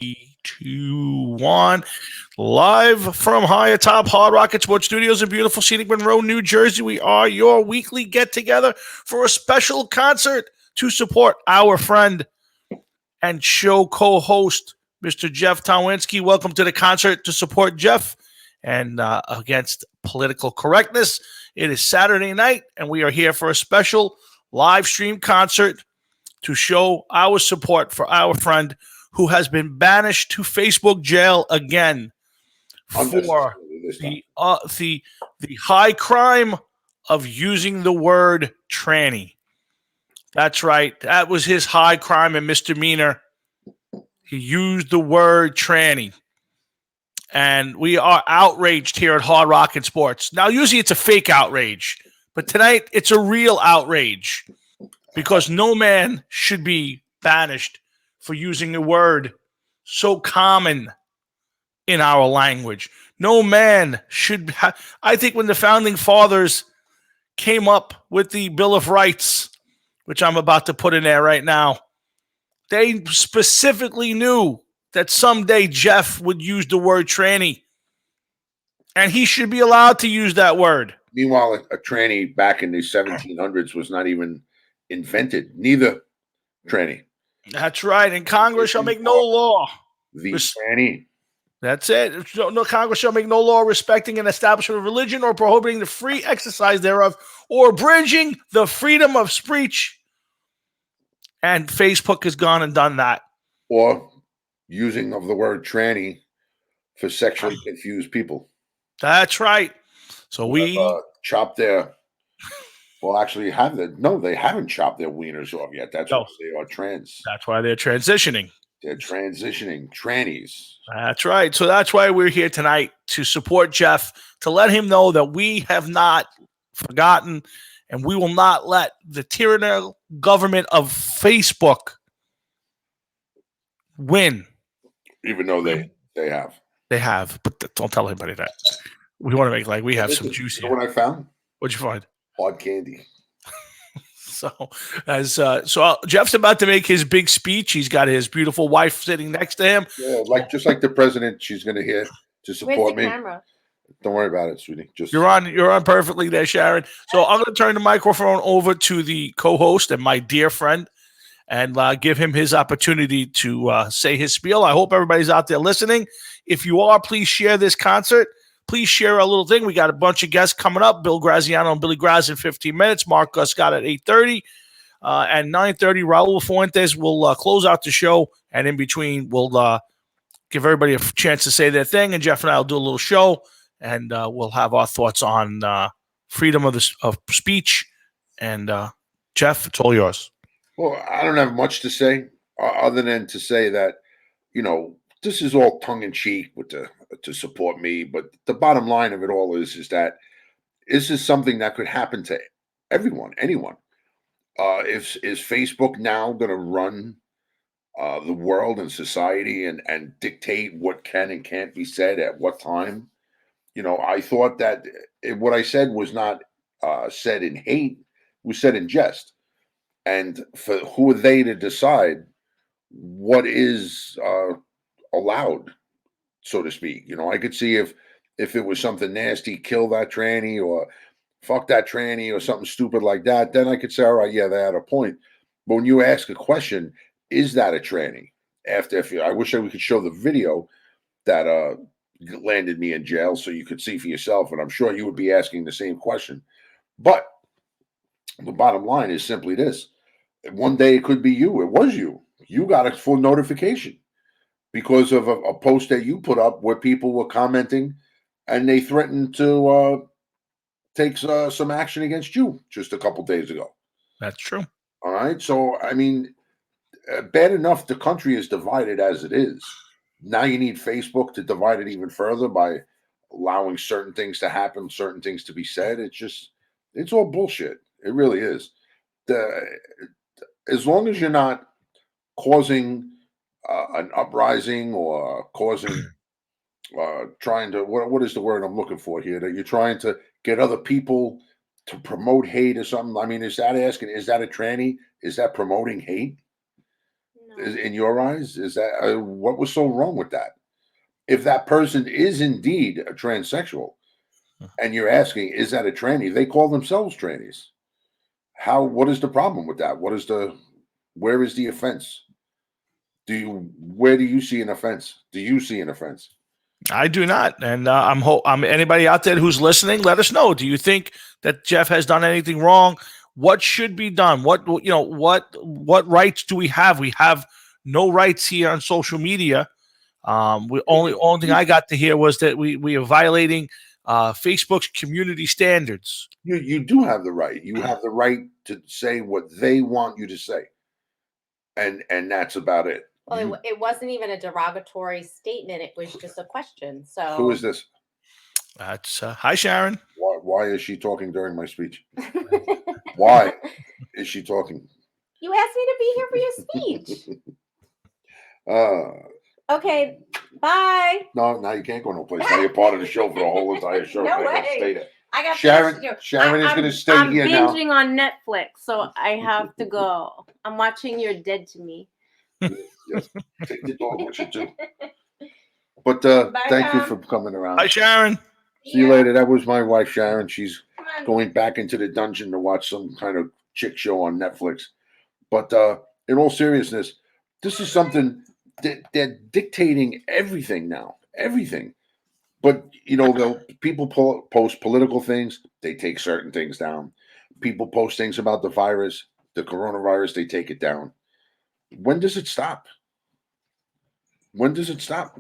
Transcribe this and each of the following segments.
Three, two, one. Live from high atop Hard Rocket Sports Studios in beautiful scenic Monroe, New Jersey. We are your weekly get together for a special concert to support our friend and show co host, Mr. Jeff Towinski. Welcome to the concert to support Jeff and against political correctness. It is Saturday night, and we are here for a special live stream concert to show our support for our friend who has been banished to Facebook jail again for the high crime of using the word tranny. That's right. That was his high crime and misdemeanor. He used the word tranny. And we are outraged here at Hard Rocket Sports. Now, usually it's a fake outrage, but tonight it's a real outrage because no man should be banished for using a word so common in our language. No man should I think when the founding fathers came up with the Bill of Rights, which I'm about to put in there right now, they specifically knew that someday Jeff would use the word tranny, and he should be allowed to use that word. Meanwhile, a tranny back in the 1700s was not even invented. Neither tranny. That's right. And Congress shall make no law. The tranny. That's it. No Congress shall make no law respecting an establishment of religion or prohibiting the free exercise thereof or abridging the freedom of speech. And Facebook has gone and done that. Or using of the word tranny for sexually confused people. That's right. So we chop their. Well, actually, they haven't chopped their wieners off yet. That's why they are trans. That's why they're transitioning. They're transitioning trannies. That's right. So that's why we're here tonight to support Jeff, to let him know that we have not forgotten and we will not let the tyrannical government of Facebook win. Even though they have. They have, but don't tell anybody that. We want to make like we have some juicy. You know what I found? What'd you find? Hard candy. So Jeff's about to make his big speech. He's got his beautiful wife sitting next to him. Yeah, just like the president, she's going to hear to support me. Camera? Don't worry about it, sweetie. You're on perfectly there, Sharon. So I'm going to turn the microphone over to the co-host and my dear friend, and give him his opportunity to say his spiel. I hope everybody's out there listening. If you are, please share this concert. Please share a little thing. We got a bunch of guests coming up. Bill Graziano and Billy Graz in 15 minutes. Mark Scott at 8:30. And 9:30, Raul Fuentes will close out the show. And in between, we'll give everybody a chance to say their thing. And Jeff and I will do a little show. And we'll have our thoughts on freedom of speech. And Jeff, it's all yours. Well, I don't have much to say other than to say that, this is all tongue in cheek to support me. But the bottom line of it all is that this is something that could happen to everyone, anyone. Is Facebook now going to run the world and society and dictate what can and can't be said at what time? I thought that what I said was not said in hate, it was said in jest. And for who are they to decide what is allowed, so to speak? I could see if it was something nasty, kill that tranny or fuck that tranny or something stupid like that, then I could say, all right, yeah, they had a point. But when you ask a question, is that a tranny? I wish we could show the video that landed me in jail so you could see for yourself, and I'm sure you would be asking the same question. But the bottom line is simply this. One day it could be you. It was you. You got a full notification because of a post that you put up where people were commenting and they threatened to take some action against you just a couple days ago. That's true. All right. So, I mean, bad enough the country is divided as it is. Now you need Facebook to divide it even further by allowing certain things to happen, certain things to be said. It's all bullshit. It really is. As long as you're not causing an uprising or causing trying to what is the word I'm looking for here? That you're trying to get other people to promote hate or something. I mean, is that a tranny? Is that promoting hate? In your eyes? Is that what was so wrong with that? If that person is indeed a transsexual, and you're asking, is that a tranny? They call themselves trannies. What is the problem with that? Where is the offense? Where do you see an offense? Do you see an offense? I do not, and I'm anybody out there who's listening. Let us know. Do you think that Jeff has done anything wrong? What should be done? What rights do we have? We have no rights here on social media. Only thing I got to hear was that we are violating Facebook's community standards. You do have the right. You have the right to say what they want you to say, and that's about it. Well, it wasn't even a derogatory statement. It was just a question. So who is this? That's hi, Sharon. Why is she talking during my speech? Why is she talking? You asked me to be here for your speech. Okay, bye. No, now you can't go no place. Now you're part of the show for the whole entire show. No way. Stay there. I got Sharon is going to stay here now. I'm binging on Netflix, so I have to go. I'm watching You're Dead to Me. Yes. Take the dog with you too. But thank you for coming around. Hi, Sharon. See you later. That was my wife, Sharon. She's going back into the dungeon to watch some kind of chick show on Netflix. But in all seriousness, this is something that they're dictating everything now. Everything. But, people post political things. They take certain things down. People post things about the virus, the coronavirus. They take it down. When does it stop? When does it stop?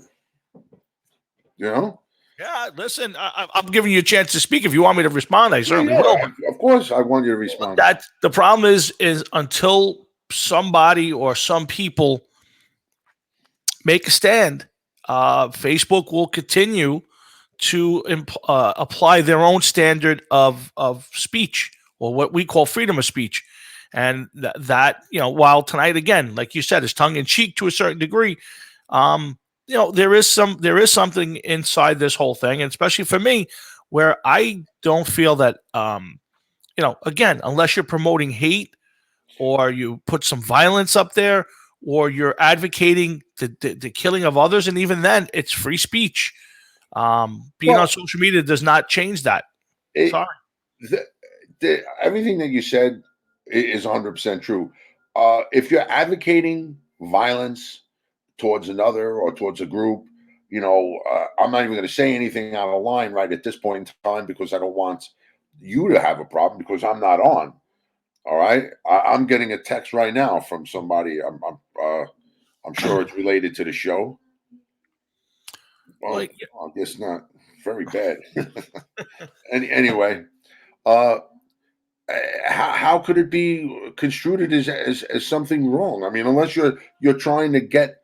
Yeah, listen, I'm giving you a chance to speak. If you want me to respond, I certainly will. Of course, I want you to respond. That the problem is until somebody or some people make a stand, Facebook will continue to apply their own standard of speech, or what we call freedom of speech. And that while tonight, again, like you said, is tongue in cheek to a certain degree, there is something inside this whole thing, and especially for me, where I don't feel that, again, unless you're promoting hate or you put some violence up there or you're advocating the killing of others, and even then, it's free speech. Being on social media does not change that. Sorry. Everything that you said is 100% true. If you're advocating violence towards another or towards a group, I'm not even going to say anything out of line right at this point in time, because I don't want you to have a problem, because I'm not on. All right. I'm getting a text right now from somebody. I'm sure it's related to the show. Well, I guess not. Very bad. Anyway, how could it be construed as something wrong? I mean, unless you're trying to get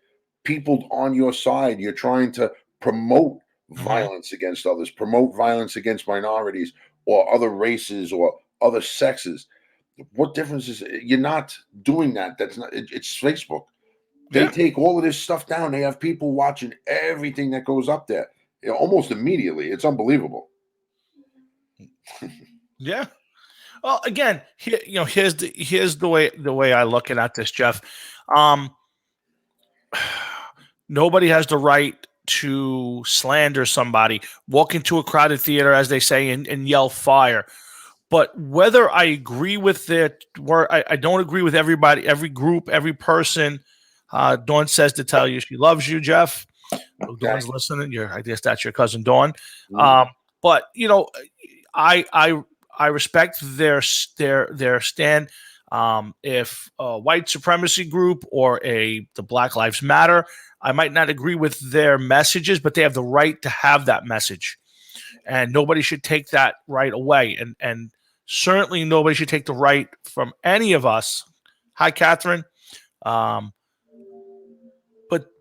people on your side, you're trying to promote violence against others, promote violence against minorities or other races or other sexes. What difference is it? You're not doing that? That's not. It's Facebook. They take all of this stuff down. They have people watching everything that goes up there almost immediately. It's unbelievable. Yeah. Well, again, here's the way I look at this, Jeff. Nobody has the right to slander somebody, walk into a crowded theater, as they say, and yell fire. But whether I agree with it, or I don't agree with everybody, every group, every person. Dawn says to tell you she loves you, Jeff. Okay. Dawn's listening. I guess that's your cousin Dawn. But I respect their stand. If a white supremacy group or the Black Lives Matter, I might not agree with their messages, but they have the right to have that message, and nobody should take that right away. And certainly nobody should take the right from any of us. Hi, Catherine.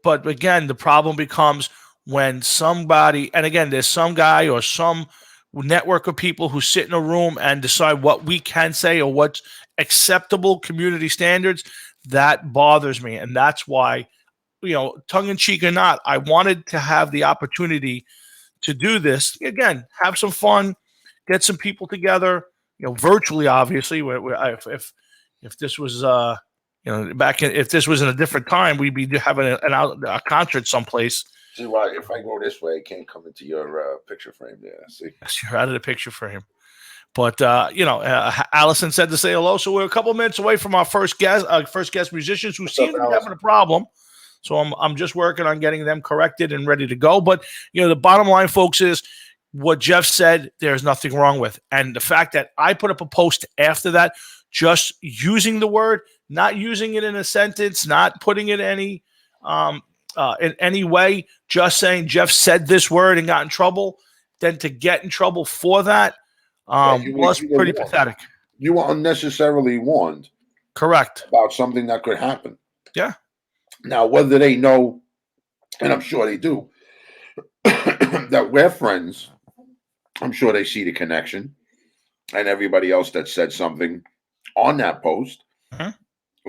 But again, the problem becomes when somebody, and again, there's some guy or some network of people who sit in a room and decide what we can say or what's acceptable community standards. That bothers me. And that's why, tongue in cheek or not, I wanted to have the opportunity to do this. Again, have some fun, get some people together, virtually, obviously, if this was, You know, back in, if this was in a different time, we'd be having a concert someplace. See why if I go this way, I can't come into your picture frame there. See, You're out of the picture for him. But Allison said to say hello. So we're a couple minutes away from our first guest musicians who seem to be having a problem. So I'm just working on getting them corrected and ready to go. But the bottom line, folks, is what Jeff said. There's nothing wrong with, and the fact that I put up a post after that, just using the word, not using it in a sentence, not putting it in any way, just saying Jeff said this word and got in trouble, then to get in trouble for that. Was pretty pathetic. You were unnecessarily warned. Correct. About something that could happen. Yeah. Now, whether they know, and I'm sure they do, that we're friends, I'm sure they see the connection. And everybody else that said something on that post,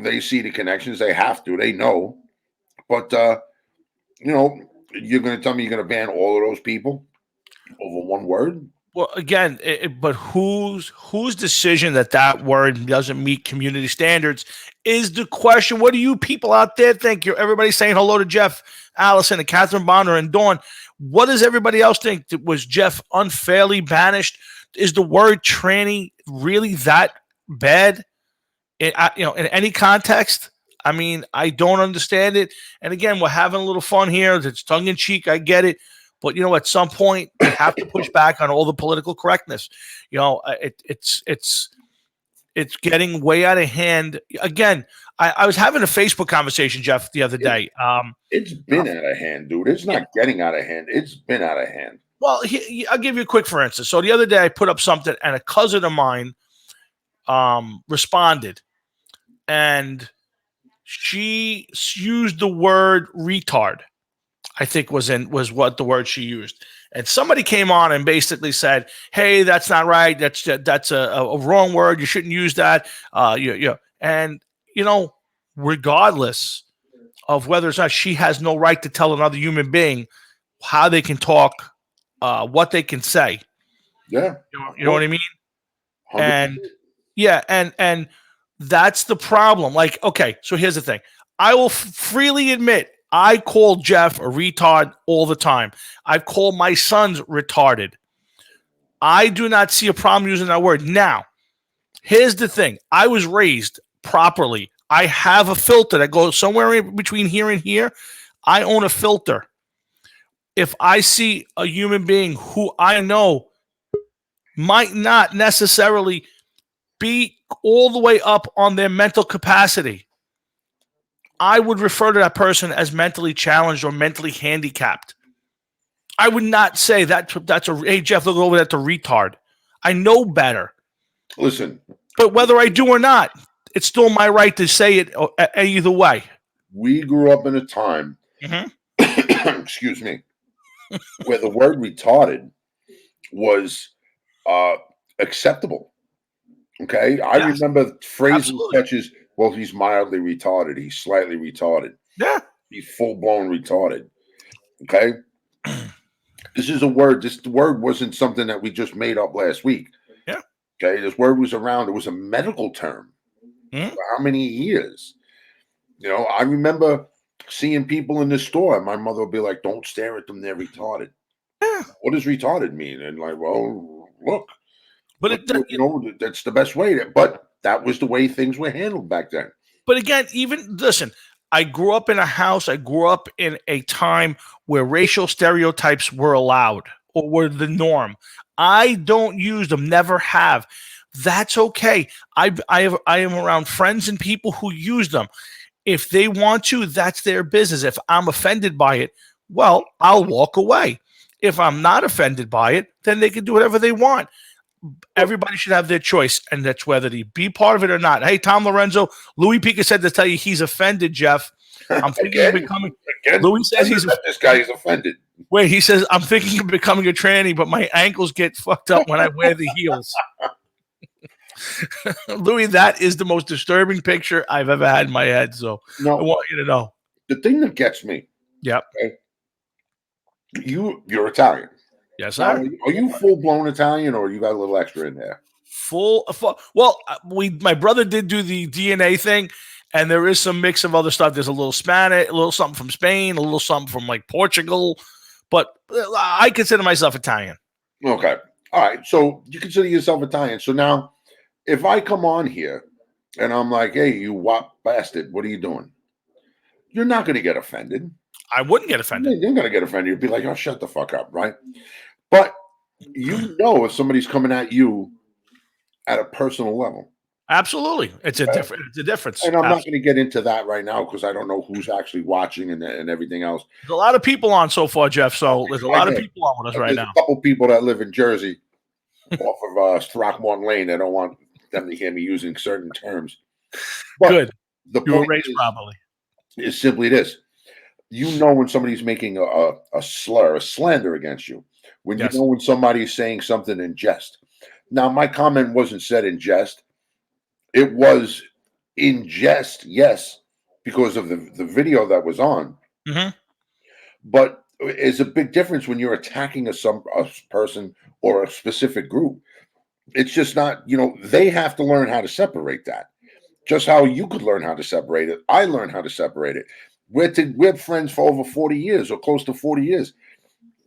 they see the connections. They have to. They know. But, you're going to tell me you're going to ban all of those people over one word? Well, again, but whose decision that word doesn't meet community standards is the question. What do you people out there think? Everybody's saying hello to Jeff, Allison, and Catherine Bonner and Dawn. What does everybody else think? Was Jeff unfairly banished? Is the word tranny really that bad? In any context? I mean, I don't understand it. And again, we're having a little fun here. It's tongue in cheek. I get it. But at some point, we have to push back on all the political correctness. It's getting way out of hand. Again, I was having a Facebook conversation, Jeff, the other day. It's been out of hand, dude. It's not getting out of hand. It's been out of hand. Well, I'll give you a quick for instance. So the other day, I put up something, and a cousin of mine responded, and she used the word retard. I think was what the word she used. And somebody came on and basically said, hey, that's not right. That's a wrong word. You shouldn't use that. And, regardless of whether it's not, she has no right to tell another human being how they can talk, what they can say. Yeah. You know what I mean? 100%. And yeah. And that's the problem. Like, okay, so here's the thing. I will freely admit, I call Jeff a retard all the time. I've called my sons retarded. I do not see a problem using that word. Now, here's the thing. I was raised properly. I have a filter that goes somewhere in between here and here. I own a filter. If I see a human being who I know might not necessarily be all the way up on their mental capacity, I would refer to that person as mentally challenged or mentally handicapped. I would not say that's hey, Jeff, look over that to retard. I know better. Listen. But whether I do or not, it's still my right to say it either way. We grew up in a time, excuse me, where the word retarded was acceptable. Okay? I remember phrases such as, well, he's mildly retarded. He's slightly retarded. Yeah. He's full-blown retarded. Okay? This is a word. This word wasn't something that we just made up last week. Yeah. Okay? This word was around. It was a medical term for how many years? I remember seeing people in the store, and my mother would be like, don't stare at them. They're retarded. Yeah. What does retarded mean? And like, well, look. But that's the best way. But that was the way things were handled back then. But again, listen, I grew up in a house. I grew up in a time where racial stereotypes were allowed or were the norm. I don't use them, never have. That's okay. I am around friends and people who use them. If they want to, that's their business. If I'm offended by it, well, I'll walk away. If I'm not offended by it, then they can do whatever they want. Everybody should have their choice, and that's whether they be part of it or not. Hey, Tom Lorenzo, Louis Pica said to tell you he's offended, Jeff. I'm thinking of becoming. Louis says this guy is offended. Wait, he says I'm thinking of becoming a tranny, but my ankles get fucked up when I wear the heels. Louis, that is the most disturbing picture I've ever had in my head. So I want you to know. The thing that gets me. Yep. Okay, you're Italian. Yes, sir. Are you full-blown Italian, or you got a little extra in there? Full. Well, my brother did do the DNA thing, and there is some mix of other stuff. There's a little Spanish, a little something from Spain, a little something from like Portugal, but I consider myself Italian. Okay. All right. So you consider yourself Italian. So now, if I come on here and I'm like, hey, you wop bastard, what are you doing? You're not going to get offended. I wouldn't get offended. You're going to get offended. You'd be like, oh, shut the fuck up, right? But you know if somebody's coming at you at a personal level. Absolutely. It's a difference. And I'm not going to get into that right now because I don't know who's actually watching and everything else. There's a lot of people on so far, Jeff. So there's a lot of people on with us right now. A couple people that live in Jersey off of Throckmorton Lane. I don't want them to hear me using certain terms. But good. The you were point raised properly. Is simply this. You know when somebody's making a slur, a slander against you. When you know when somebody's saying something in jest. Now, my comment wasn't said in jest. It was in jest, yes, because of the video that was on. Mm-hmm. But it's a big difference when you're attacking a person or a specific group. It's just not, they have to learn how to separate that. Just how you could learn how to separate it. I learned how to separate it. We're friends for over 40 years or close to 40 years.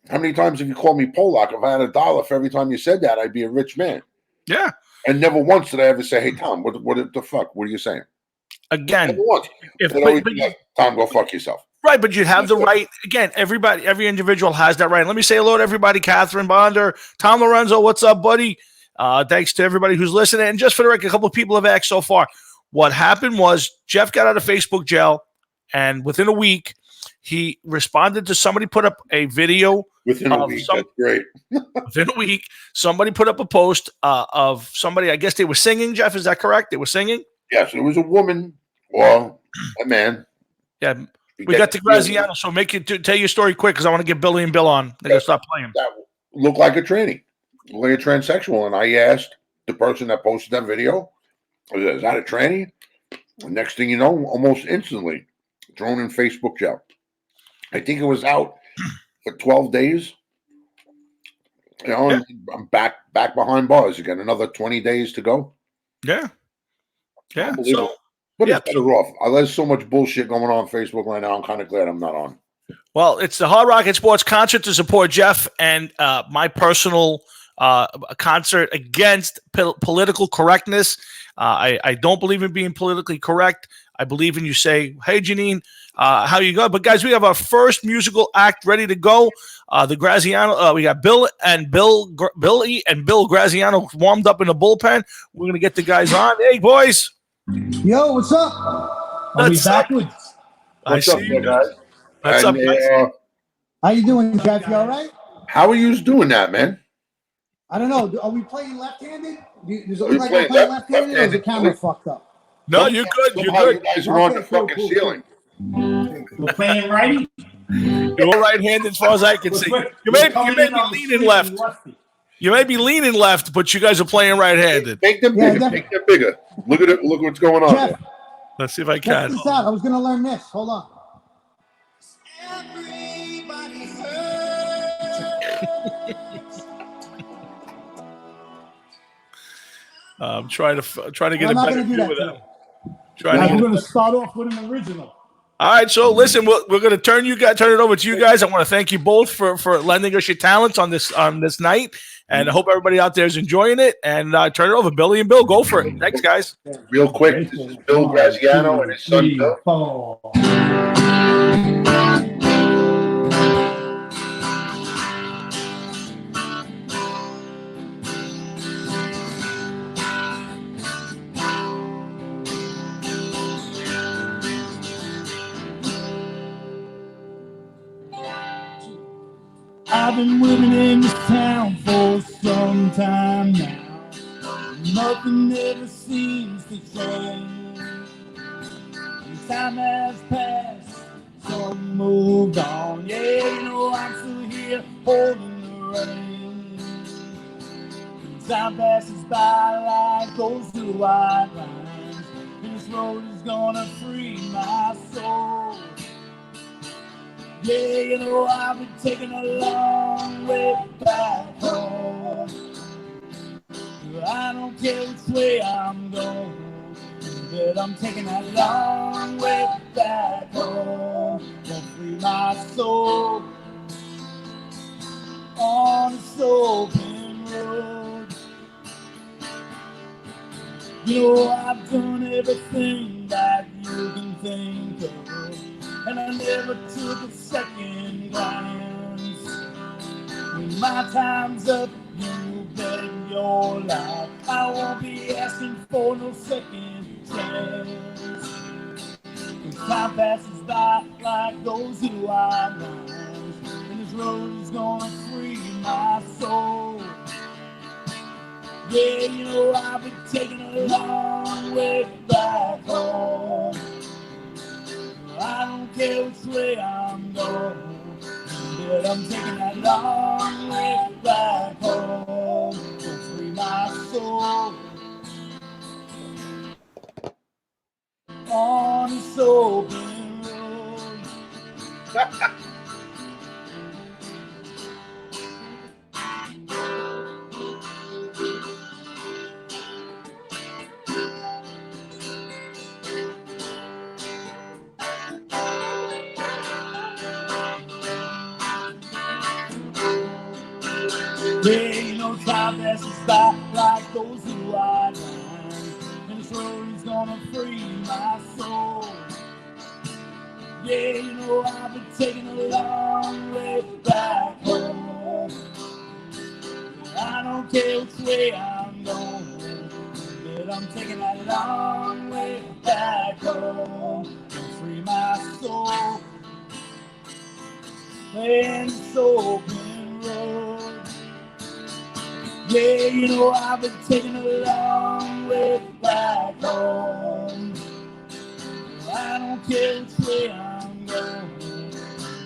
How many times have you called me Polak? If I had $1 for every time you said that, I'd be a rich man. Yeah. And never once did I ever say, hey, Tom, what the fuck? What are you saying? Again. Never once. Tom, go fuck yourself. Right, but you'd have the right. Again, every individual has that right. Let me say hello to everybody. Catherine Bonder, Tom Lorenzo, what's up, buddy? Thanks to everybody who's listening. And just for the record, a couple of people have asked so far. What happened was Jeff got out of Facebook jail, and within a week, he responded to somebody put up a video. Within a week, that's great. Within a week, somebody put up a post of somebody. I guess they were singing. Jeff, is that correct? They were singing. Yes, it was a woman or a man. Yeah, we got to Graziano. So tell your story quick because I want to get Billy and Bill on. They're gonna stop playing. That looked like a tranny, like a transsexual, and I asked the person that posted that video, "Is that a tranny?" The next thing you know, almost instantly, thrown in Facebook jail. I think it was out for 12 days. And I'm back behind bars again. Another 20 days to go. Yeah. Yeah. So, but it's better off. There's so much bullshit going on Facebook right now. I'm kind of glad I'm not on. Well, it's the Hard Rocket Sports concert to support Jeff and my personal concert against political correctness. I don't believe in being politically correct. I believe in you say, hey, Janine, how you go? But guys, we have our first musical act ready to go. The Graziano, we got Billy and Bill Graziano warmed up in the bullpen. We're going to get the guys on. Hey, boys. Yo, what's up? Are we backwards? I see you guys. What's up, guys? How you doing, Jeff? You all right? How are you doing that, man? I don't know. Are we playing left-handed? Does it look like we're playing left-handed, or is the camera fucked up? No, you're good. You're good. You guys are on the fucking ceiling. We're playing righty? You're right-handed as far as I can see. You may be leaning left. You may be leaning left, but you guys are playing right-handed. Make them bigger. Make them bigger. Look at it. Look what's going on. Jeff, let's see if I can. Check this out. I was going to learn this. Hold on. Everybody hurts. I'm trying to get I'm a not better gonna do view that of to that. We're going to start off with an original. All right, so listen, we're going to turn it over to you guys. I want to thank you both for lending us your talents on this night, and I hope everybody out there is enjoying it. And turn it over, Billy and Bill. Go for it. Thanks, guys. Real quick, this is Bill Graziano and his son Bill. I've been living in this town for some time now. Nothing ever seems to change. Time has passed, some moved on. Yeah, I'm still here holding the reins. Time passes by like goes through white lines. And this road is gonna free my soul. Yeah, I've been taking a long way back home. I don't care which way I'm going. But I'm taking that long way back home. Won't free my soul on this open road. You know, I've done everything that you can think of, and I never took a second glance. When my time's up, you bet your life I won't be asking for no second chance. 'Cause time passes by like those who are mine, and this road is gonna free my soul. Yeah, you know, I've been taking a long way back home. I don't care which way I'm going, but I'm taking that long way back home to free my soul on this open road. There ain't no time passes by like those who are mine, and this road is gonna free my soul. Yeah, you know, I've been taking a long way back home. I don't care which way I'm going, but I'm taking that long way back home to free my soul and this open road. Yeah, you know, I've been taking a long way back home. I don't care which way I'm going,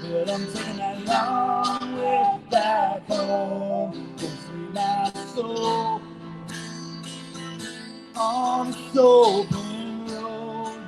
but I'm taking that long way back home to free my soul on this open road.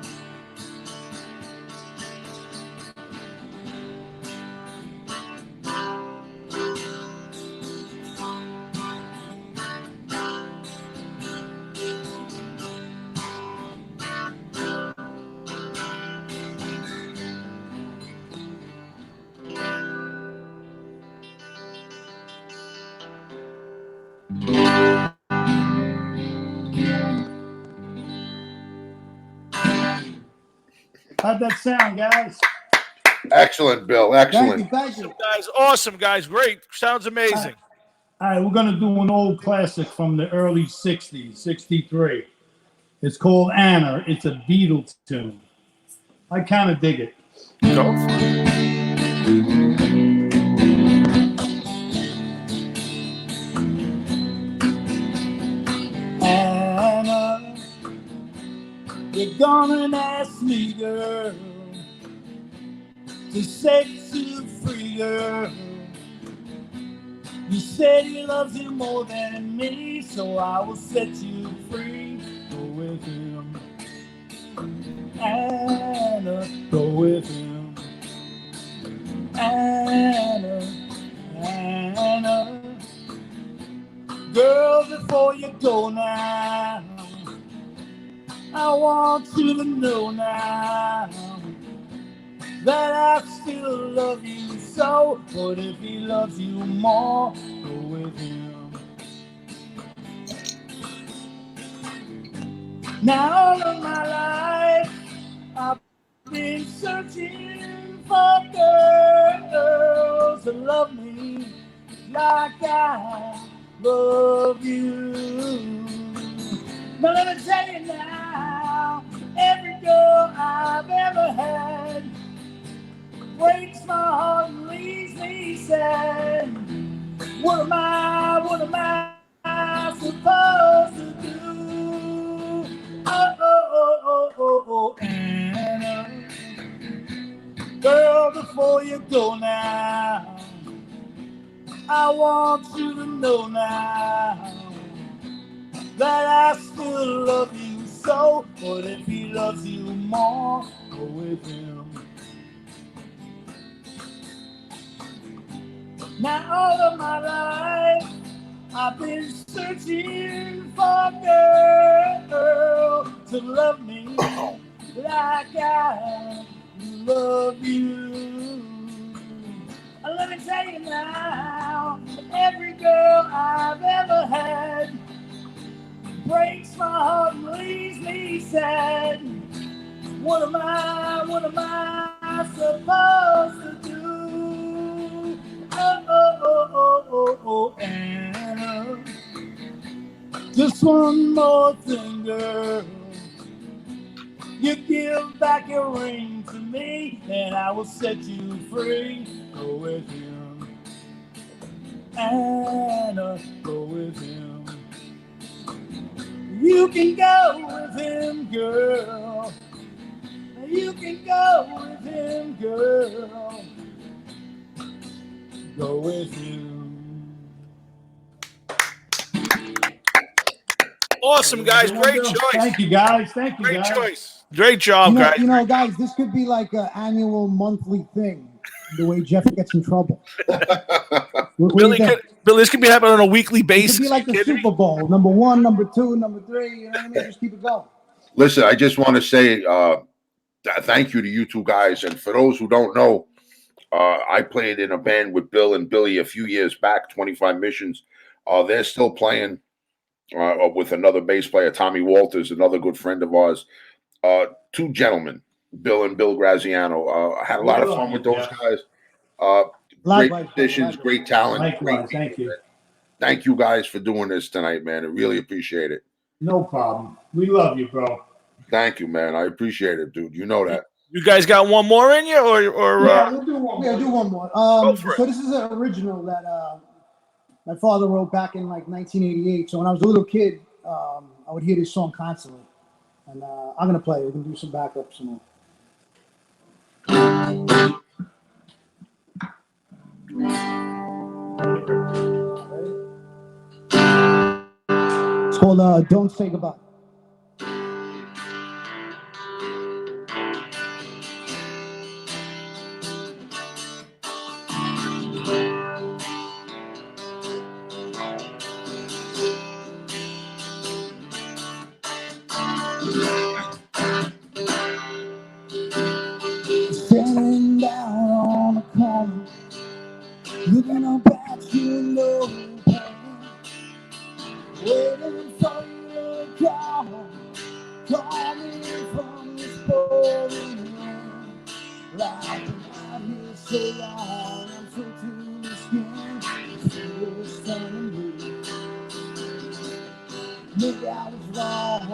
How'd that sound, guys? Excellent, Bill. Excellent. Thank you. Guys, awesome, guys. Great. Sounds amazing. All right, we're going to do an old classic from the early 60s, 63. It's called Anna. It's a Beatles tune. I kind of dig it. Go. Anna, you're gonna ask me, girl, to set you free, girl. You said he loves you more than me, so I will set you free. Go with him, Anna, go with him, Anna, Anna. Girl, before you go now, I want you to know now that I still love you so. But if he loves you more, go with him. Now all of my life I've been searching for girls to love me like I love you. But let me tell you now, every girl I've ever had breaks my heart and leaves me sad. What am I supposed to do? Oh, Anna. Girl, before you go now, I want you to know now that I still love you so. But if he loves you more, go with him. Now all of my life I've been searching for a girl to love me like I love you. Let me tell you now, every girl I've ever had breaks my heart and leaves me sad. What am I supposed to do? Oh, Anna. Just one more thing, girl. You give back your ring to me, and I will set you free. Go with him, Anna, go with him. You can go with him, girl. You can go with him, girl. Go with him. Awesome, guys. Great choice. Thank you, guys. Thank you, Great guys. choice. Great job, guys. Guys, this could be like an annual, monthly thing. The way Jeff gets in trouble. Billy, this could be happening on a weekly It basis. could be like the Super Bowl. Number 1, number 2, number 3. You know what I mean? Just keep it going. Listen, I just want to say thank you to you two guys. And for those who don't know, I played in a band with Bill and Billy a few years back, 25 Missions. They're still playing with another bass player, Tommy Walters, another good friend of ours. Two gentlemen, Bill and Bill Graziano. I had a lot of fun with those guys. Great musicians, great talent. Likewise, thank you. Thank you guys for doing this tonight, man. I really appreciate it. No problem. We love you, bro. Thank you, man. I appreciate it, dude. You know that. You guys got one more in you, or Yeah, we'll do one more. Yeah, do one more. Go for it. So this is an original that my father wrote back in like 1988. So when I was a little kid, I would hear this song constantly. And I'm gonna play it. We're gonna do some backup, some more. It's called Don't Say Goodbye. Standing down on the corner, looking up at you, no pain, waiting for you to call me from this pouring rain. Like I'm out here so long, I'm so to the skin, it's turning blue. Maybe I was wrong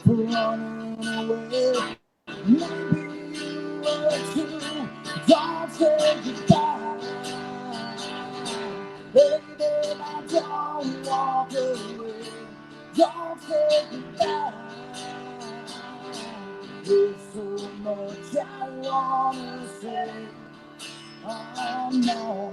for running away. Maybe you were too. Don't say goodbye, baby. I don't walk away. Don't say goodbye. There's so much I wanna say. Oh no.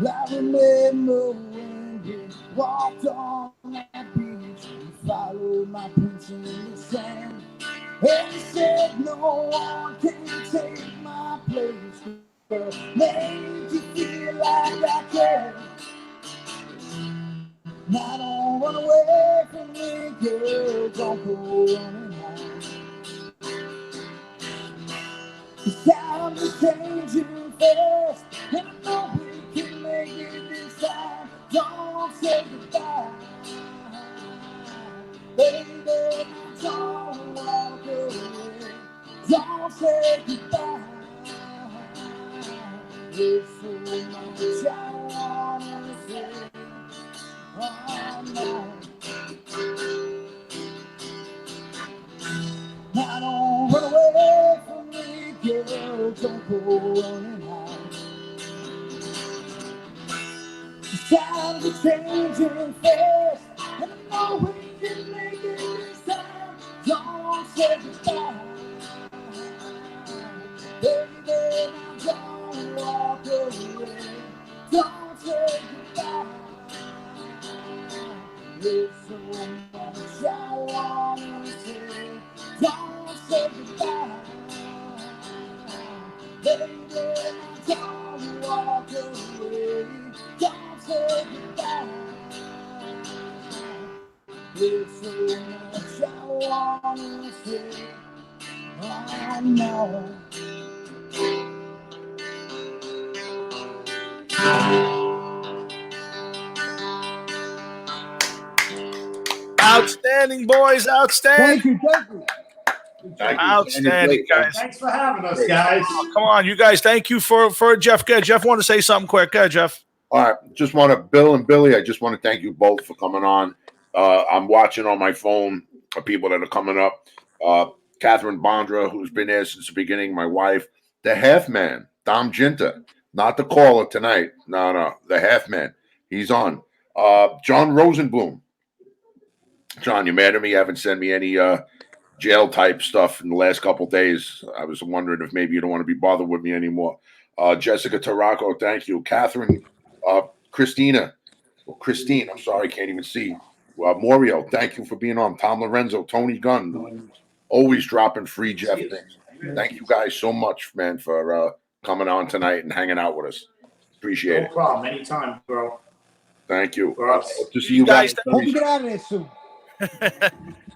I remember when you walked on that beach, you followed my prints in the sand, and you said no one can take my place. Girl, made you feel like I care. Now don't run away from me, girl, don't go running home. It's time to change you fast, and I know we can make it this time. Don't say goodbye, baby, don't walk away. Don't say goodbye. There's so much I wanna say. Oh no. Now don't run away from me, girl, don't go running home. It's time to change it fast, and I know we can make it this time. Don't say goodbye, baby, now don't walk away. Don't say goodbye. There's so much I wanna say. Don't say goodbye, baby, don't walk away. Don't say goodbye. There's so much I wanna Outstanding, boys. Outstanding. Thank you. Thank you. Outstanding, guys. Thanks for having us, guys. Come on, you guys. Thank you for Jeff. Go ahead, Jeff, want to say something quick? Go ahead, Jeff. All right, just want to, Bill and Billy, I just want to thank you both for coming on. I'm watching on my phone people that are coming up. Catherine Bondra, who's been there since the beginning, my wife. The half man, Dom Ginta, not the caller tonight. No, the half man. He's on. John Rosenblum. John, you mad at me? You haven't sent me any jail type stuff in the last couple days. I was wondering if maybe you don't want to be bothered with me anymore. Jessica Tarraco, thank you. Catherine, Christine, I'm sorry, can't even see. Morio, thank you for being on. Tom Lorenzo, Tony Gunn, always dropping free Jeff things. Thank you guys so much, man, for coming on tonight and hanging out with us. Appreciate No it. problem. Anytime, bro. Thank you. For us. Hope to see you guys. Hope you get out of there soon.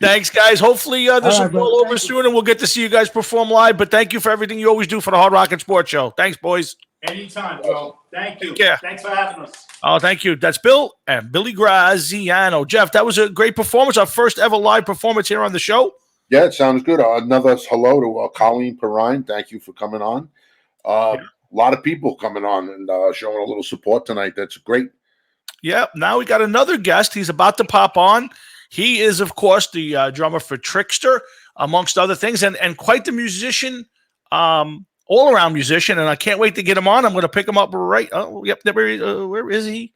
Thanks, guys. Hopefully this All will right, bro. blow over Thank you. soon and we'll get to see you guys perform live. But thank you for everything you always do for the Hard Rock and Sports Show. Thanks, boys. Anytime, bro. Thank you. Take care. Thanks for having us. Oh, thank you. That's Bill and Billy Graziano. Jeff, that was a great performance. Our first ever live performance here on the show. Yeah, it sounds good. Another hello to Colleen Perrine. Thank you for coming on. A lot of people coming on and showing a little support tonight. That's great. Yeah, now we got another guest. He's about to pop on. He is, of course, the drummer for Trickster, amongst other things, and quite the musician, all-around musician, and I can't wait to get him on. I'm going to pick him up right. Oh, yep, where is he?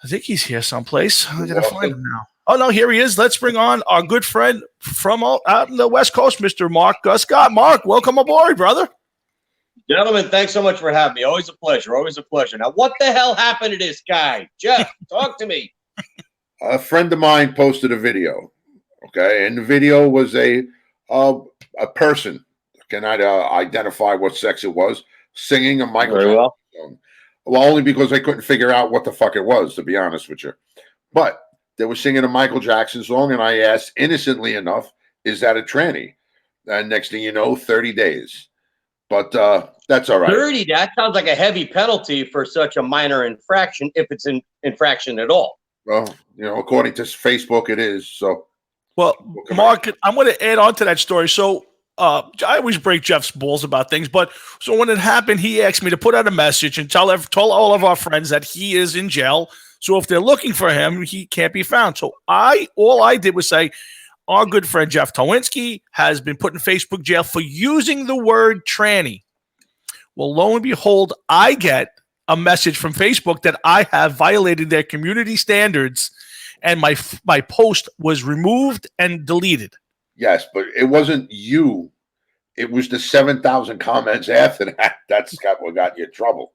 I think he's here someplace. I got to find him now. Oh, no, here he is. Let's bring on our good friend from out in the West Coast, Mr. Mark Scott. Mark, welcome aboard, brother. Gentlemen, thanks so much for having me. Always a pleasure. Always a pleasure. Now, what the hell happened to this guy? Jeff, talk to me. A friend of mine posted a video, okay, and the video was a person, cannot identify what sex it was, singing a Michael Very well. Jackson song. Well, only because I couldn't figure out what the fuck it was, to be honest with you. But they were singing a Michael Jackson song, and I asked, innocently enough, is that a tranny? And next thing you know, 30 days. But that's all right. 30, that sounds like a heavy penalty for such a minor infraction, if it's an infraction at all. Well, you know, according to Facebook, it is. So, well, Mark, I'm going to add on to that story. So I always break Jeff's balls about things, but so when it happened, he asked me to put out a message and tell all of our friends that he is in jail. So if they're looking for him, he can't be found. So all I did was say, our good friend Jeff Towinski has been put in Facebook jail for using the word tranny. Well, lo and behold, I get a message from Facebook that I have violated their community standards, and my post was removed and deleted. Yes, but it wasn't you. It was the 7,000 comments after that. That's what got you in trouble.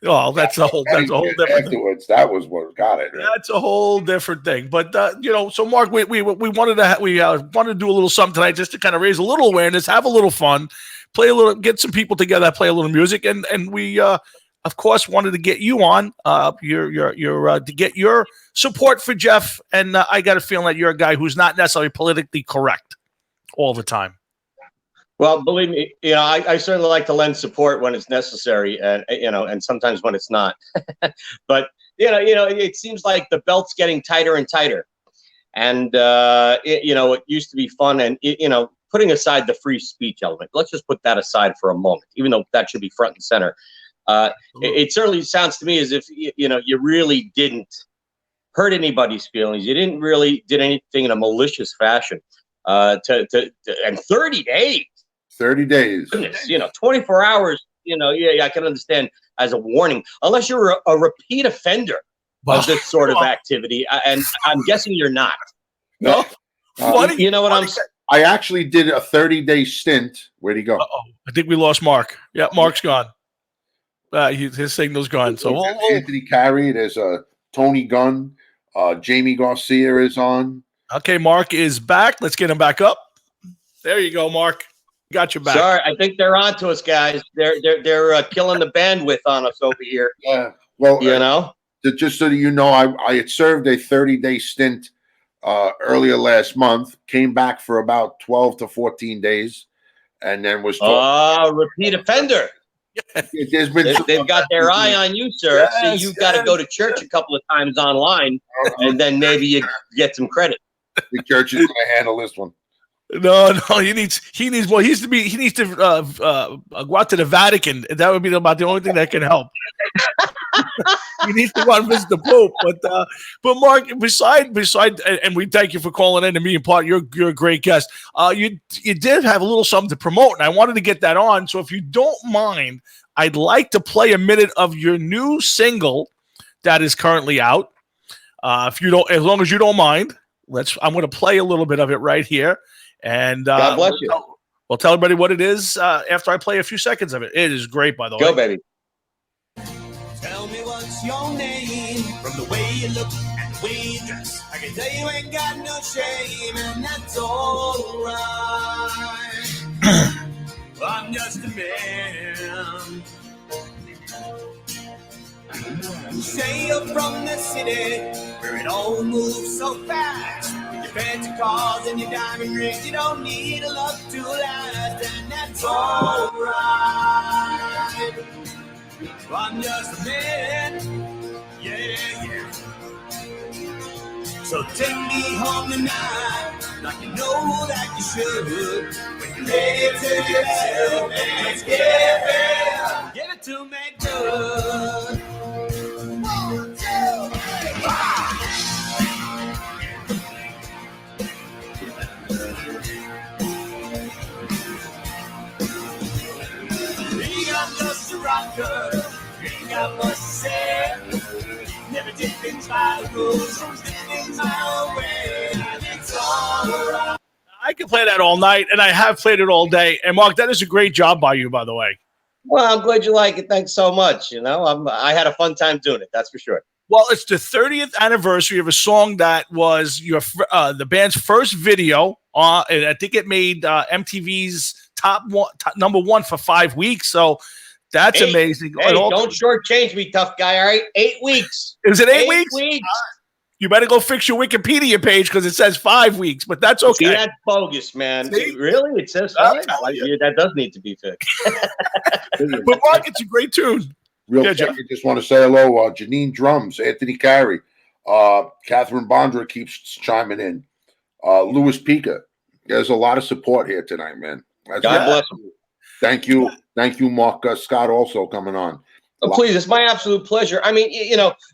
Oh, that's a whole different thing. Afterwards, that was what got it. Right? That's a whole different thing. But so Mark, we wanted to do a little something tonight just to kind of raise a little awareness, have a little fun, get some people together, play a little music, and we of course wanted to get you on to get your support for Jeff. And I got a feeling that you're a guy who's not necessarily politically correct all the time. Well, believe me, I certainly like to lend support when it's necessary, and sometimes when it's not. But it seems like the belt's getting tighter and tighter, and it used to be fun, and putting aside the free speech element, let's just put that aside for a moment, even though that should be front and center. It certainly sounds to me as if you really didn't hurt anybody's feelings. You didn't really did anything in a malicious fashion. And 30 days. 30 days. Goodness, 24 hours, I can understand as a warning, unless you're a repeat offender of this sort of activity. And I'm guessing you're not. No. Funny. You know what I'm saying? I actually did a 30-day stint. Where'd he go? Uh-oh. I think we lost Mark. Yeah, Mark's gone. His signal's gone. So Anthony Carey, there's Tony Gunn, Jamie Garcia is on. Okay, Mark is back. Let's get him back up. There you go, Mark. Got you back. Sorry, I think they're on to us, guys. They're killing the bandwidth on us over here. Yeah. Well, just so that you know, I had served a 30-day stint earlier last month. Came back for about 12 to 14 days, and then was repeat offender. There's been They've got their eye on you, sir. So Yes, you've got to go to church a couple of times online, and then maybe you get some credit. the church is going to handle this one. No, he needs he needs to go out to the Vatican. That would be about the only thing that can help. He needs to go out and visit the Pope. But Mark, beside, and we thank you for calling in, and me and Part, you're a great guest. You did have a little something to promote, and I wanted to get that on. So if you don't mind, I'd like to play a minute of your new single that is currently out. If you don't, as long as you don't mind, I'm going to play a little bit of it right here. And God bless you. We'll tell everybody what it is after I play a few seconds of it. It is great, by the way. Go, baby. Tell me what's your name. From the way you look and the way you dress, I can tell you ain't got no shame, and that's all right. I'm just a man. You say you're from the city where it all moves so fast. Your fancy cars and your diamond rings, you don't need a love to last, and that's all right. I'm just a man, yeah. So take me home tonight, like you know that you should. When you're ready to yourself, let's give it. Give it to me good. 1, 2, 3, I'm just a rocker, ain't got much to say. Never did things by the rules, always did things my own way, and it's all right. I can play that all night, and I have played it all day. And Mark, that is a great job by you, by the way. Well, I'm glad you like it. Thanks so much. I had a fun time doing it. That's for sure. Well, it's the 30th anniversary of a song that was the band's first video. And I think it made MTV's number one for 5 weeks. So that's amazing. Hey, don't shortchange me, tough guy. All right, 8 weeks. Is it 8 weeks? 8 weeks. You better go fix your Wikipedia page because it says 5 weeks, but that's okay. See, that's bogus, man. See? Really? It says 5? That does need to be fixed. But Mark, it's a great tune. Real Yeah, quick, I just want to say hello. Janine Drums, Anthony Carey, Catherine Bondra keeps chiming in. Louis Pica. There's a lot of support here tonight, man. God bless you. Thank you, Mark Scott, also coming on. Oh, please, it's my absolute pleasure. I mean,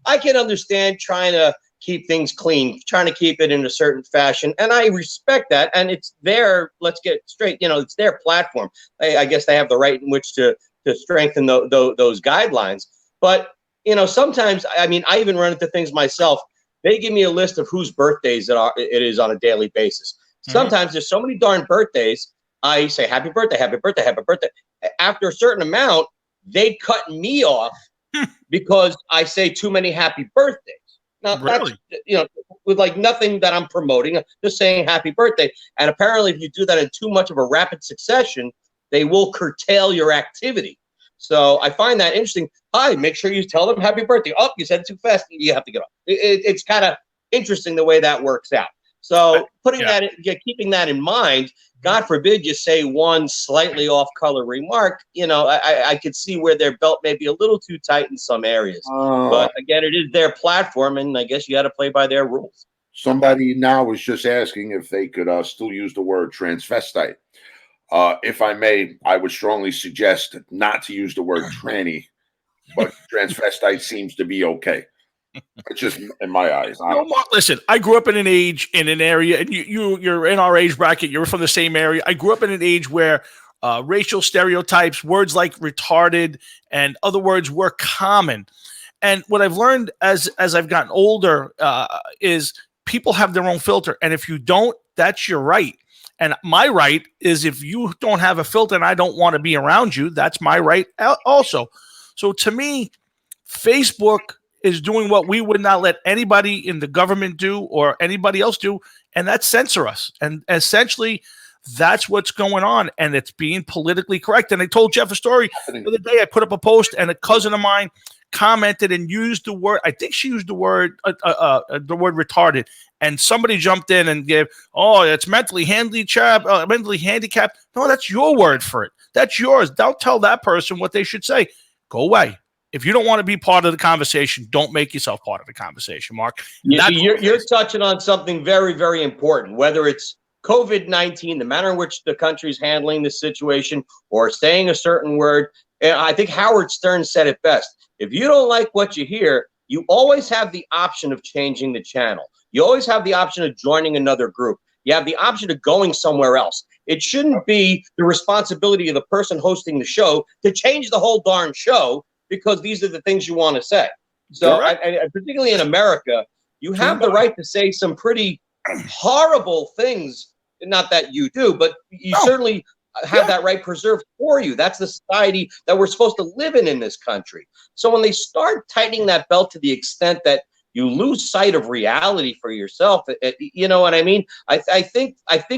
I can understand trying to keep things clean, trying to keep it in a certain fashion, and I respect that. And it's their, let's get straight, it's their platform. I guess they have the right in which to strengthen those guidelines. But sometimes, I mean, I even run into things myself. They give me a list of whose birthdays it is on a daily basis. Mm-hmm. Sometimes there's so many darn birthdays. I say happy birthday, happy birthday, happy birthday. After a certain amount, they cut me off because I say too many happy birthdays. Now, really? That's, with like nothing that I'm promoting, just saying happy birthday. And apparently, if you do that in too much of a rapid succession, they will curtail your activity. So I find that interesting. Hi, make sure you tell them happy birthday. Oh, you said it too fast. You have to get off. It's kind of interesting the way that works out. So keeping that in mind, God forbid you say one slightly off-color remark. I could see where their belt may be a little too tight in some areas. But again, it is their platform, and I guess you got to play by their rules. Somebody now was just asking if they could still use the word transvestite. If I may, I would strongly suggest not to use the word tranny, but transvestite seems to be okay. It's just in my eyes. Mark, listen, I grew up in an area, and you're in our age bracket. You're from the same area. I grew up in an age where racial stereotypes, words like retarded, and other words were common. And what I've learned as I've gotten older is people have their own filter, and if you don't, that's your right. And my right is if you don't have a filter and I don't want to be around you, that's my right also. So to me, Facebook is doing what we would not let anybody in the government do or anybody else do, and that's censor us. And essentially, that's what's going on, and it's being politically correct. And I told Jeff a story the other day. I put up a post, and a cousin of mine commented and used the word. I think she used the word retarded, and somebody jumped in and gave, "Oh, it's mentally handicapped." No, that's your word for it. That's yours. Don't tell that person what they should say. Go away. If you don't want to be part of the conversation, don't make yourself part of the conversation, Mark. You're touching on something very, very important, whether it's COVID-19, the manner in which the country's handling this situation, or saying a certain word. And I think Howard Stern said it best. If you don't like what you hear, you always have the option of changing the channel. You always have the option of joining another group. You have the option of going somewhere else. It shouldn't be the responsibility of the person hosting the show to change the whole darn show because these are the things you want to say. So, particularly in America, you have the right to say some pretty horrible things. Not that you do, but you certainly have that right preserved for you. That's the society that we're supposed to live in this country. So when they start tightening that belt to the extent that you lose sight of reality for yourself, you know what I mean? I think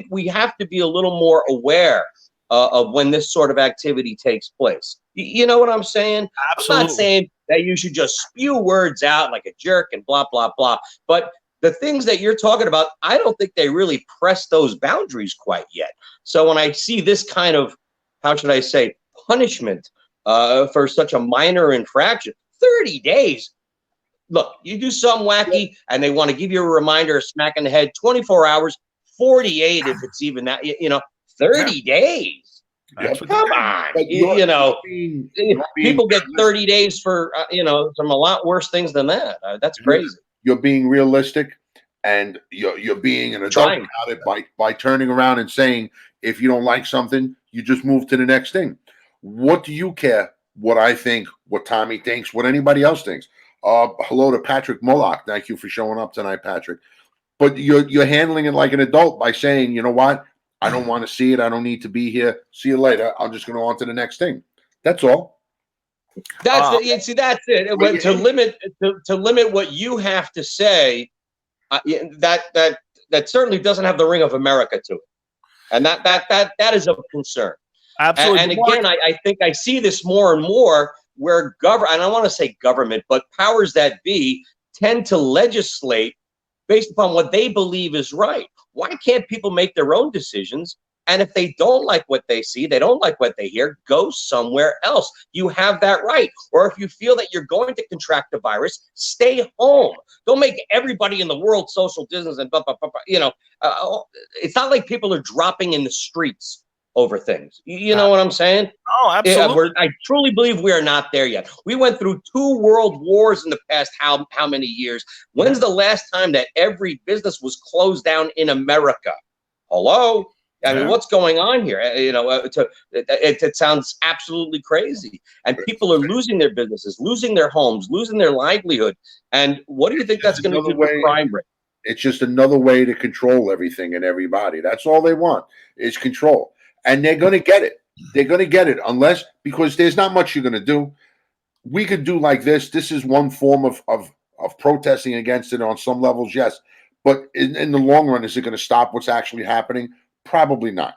we have to be a little more aware of when this sort of activity takes place. You know what I'm saying? Absolutely. I'm not saying that you should just spew words out like a jerk and blah, blah, blah. But the things that you're talking about, I don't think they really press those boundaries quite yet. So when I see this kind of, how should I say, punishment for such a minor infraction, 30 days. Look, you do something wacky and they want to give you a reminder, a smack in the head, 24 hours, 48 if it's even that, 30 days. Come on. People get 30 days for, some a lot worse things than that. That's crazy. You're being realistic, and you're being an adult about it by turning around and saying, if you don't like something, you just move to the next thing. What do you care what I think, what Tommy thinks, what anybody else thinks? Hello to Patrick Moloch. Thank you for showing up tonight, Patrick. But you're handling it like an adult by saying, you know what? I don't want to see it. I don't need to be here. See you later. I'm just going to on to the next thing. That's all. That's it. That's it. To limit what you have to say, that certainly doesn't have the ring of America to it, and that is of concern. Absolutely. And again, I think I see this more and more where and I want to say government, but powers that be tend to legislate based upon what they believe is right. Why can't people make their own decisions? And if they don't like what they see, they don't like what they hear, go somewhere else. You have that right. Or if you feel that you're going to contract the virus, stay home. Don't make everybody in the world social distance and blah, blah, blah, blah. It's not like people are dropping in the streets over things. You know what I'm saying? Oh, absolutely. I truly believe we are not there yet. We went through 2 world wars in the past how many years? When's the last time that every business was closed down in America? Hello? I mean, what's going on here? It sounds absolutely crazy. And people are losing their businesses, losing their homes, losing their livelihood. And what do you think that's going to do to crime rate? It's just another way to control everything and everybody. That's all they want is control. And they're going to get it. They're going to get it because there's not much you're going to do. We could do like this. This is one form of protesting against it on some levels, yes. But in the long run, is it going to stop what's actually happening? Probably not.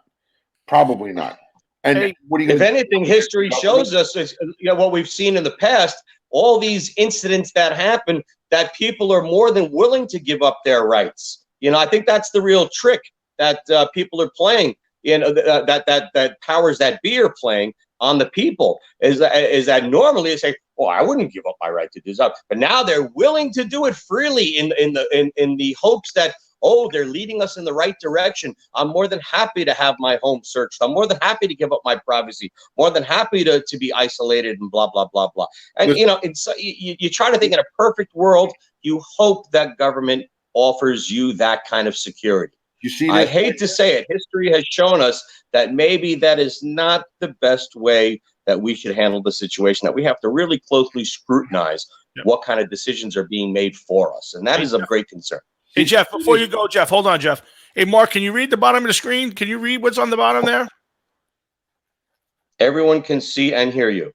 Probably not. And what are you? If anything, history shows us is, what we've seen in the past. All these incidents that happen, that people are more than willing to give up their rights. I think that's the real trick that people are playing. That powers that be are playing on the people is that normally they say, "Oh, I wouldn't give up my right to do that," but now they're willing to do it freely in the hopes that, oh, they're leading us in the right direction. I'm more than happy to have my home searched. I'm more than happy to give up my privacy. More than happy to be isolated and blah, blah, blah, blah. And, you try to think in a perfect world, you hope that government offers you that kind of security. You see, I hate to say it. History has shown us that maybe that is not the best way that we should handle the situation, that we have to really closely scrutinize what kind of decisions are being made for us. And that is of great concern. Hey, Jeff, before you go, Jeff, hold on, Jeff. Hey, Mark, can you read the bottom of the screen? Can you read what's on the bottom there? Everyone can see and hear you.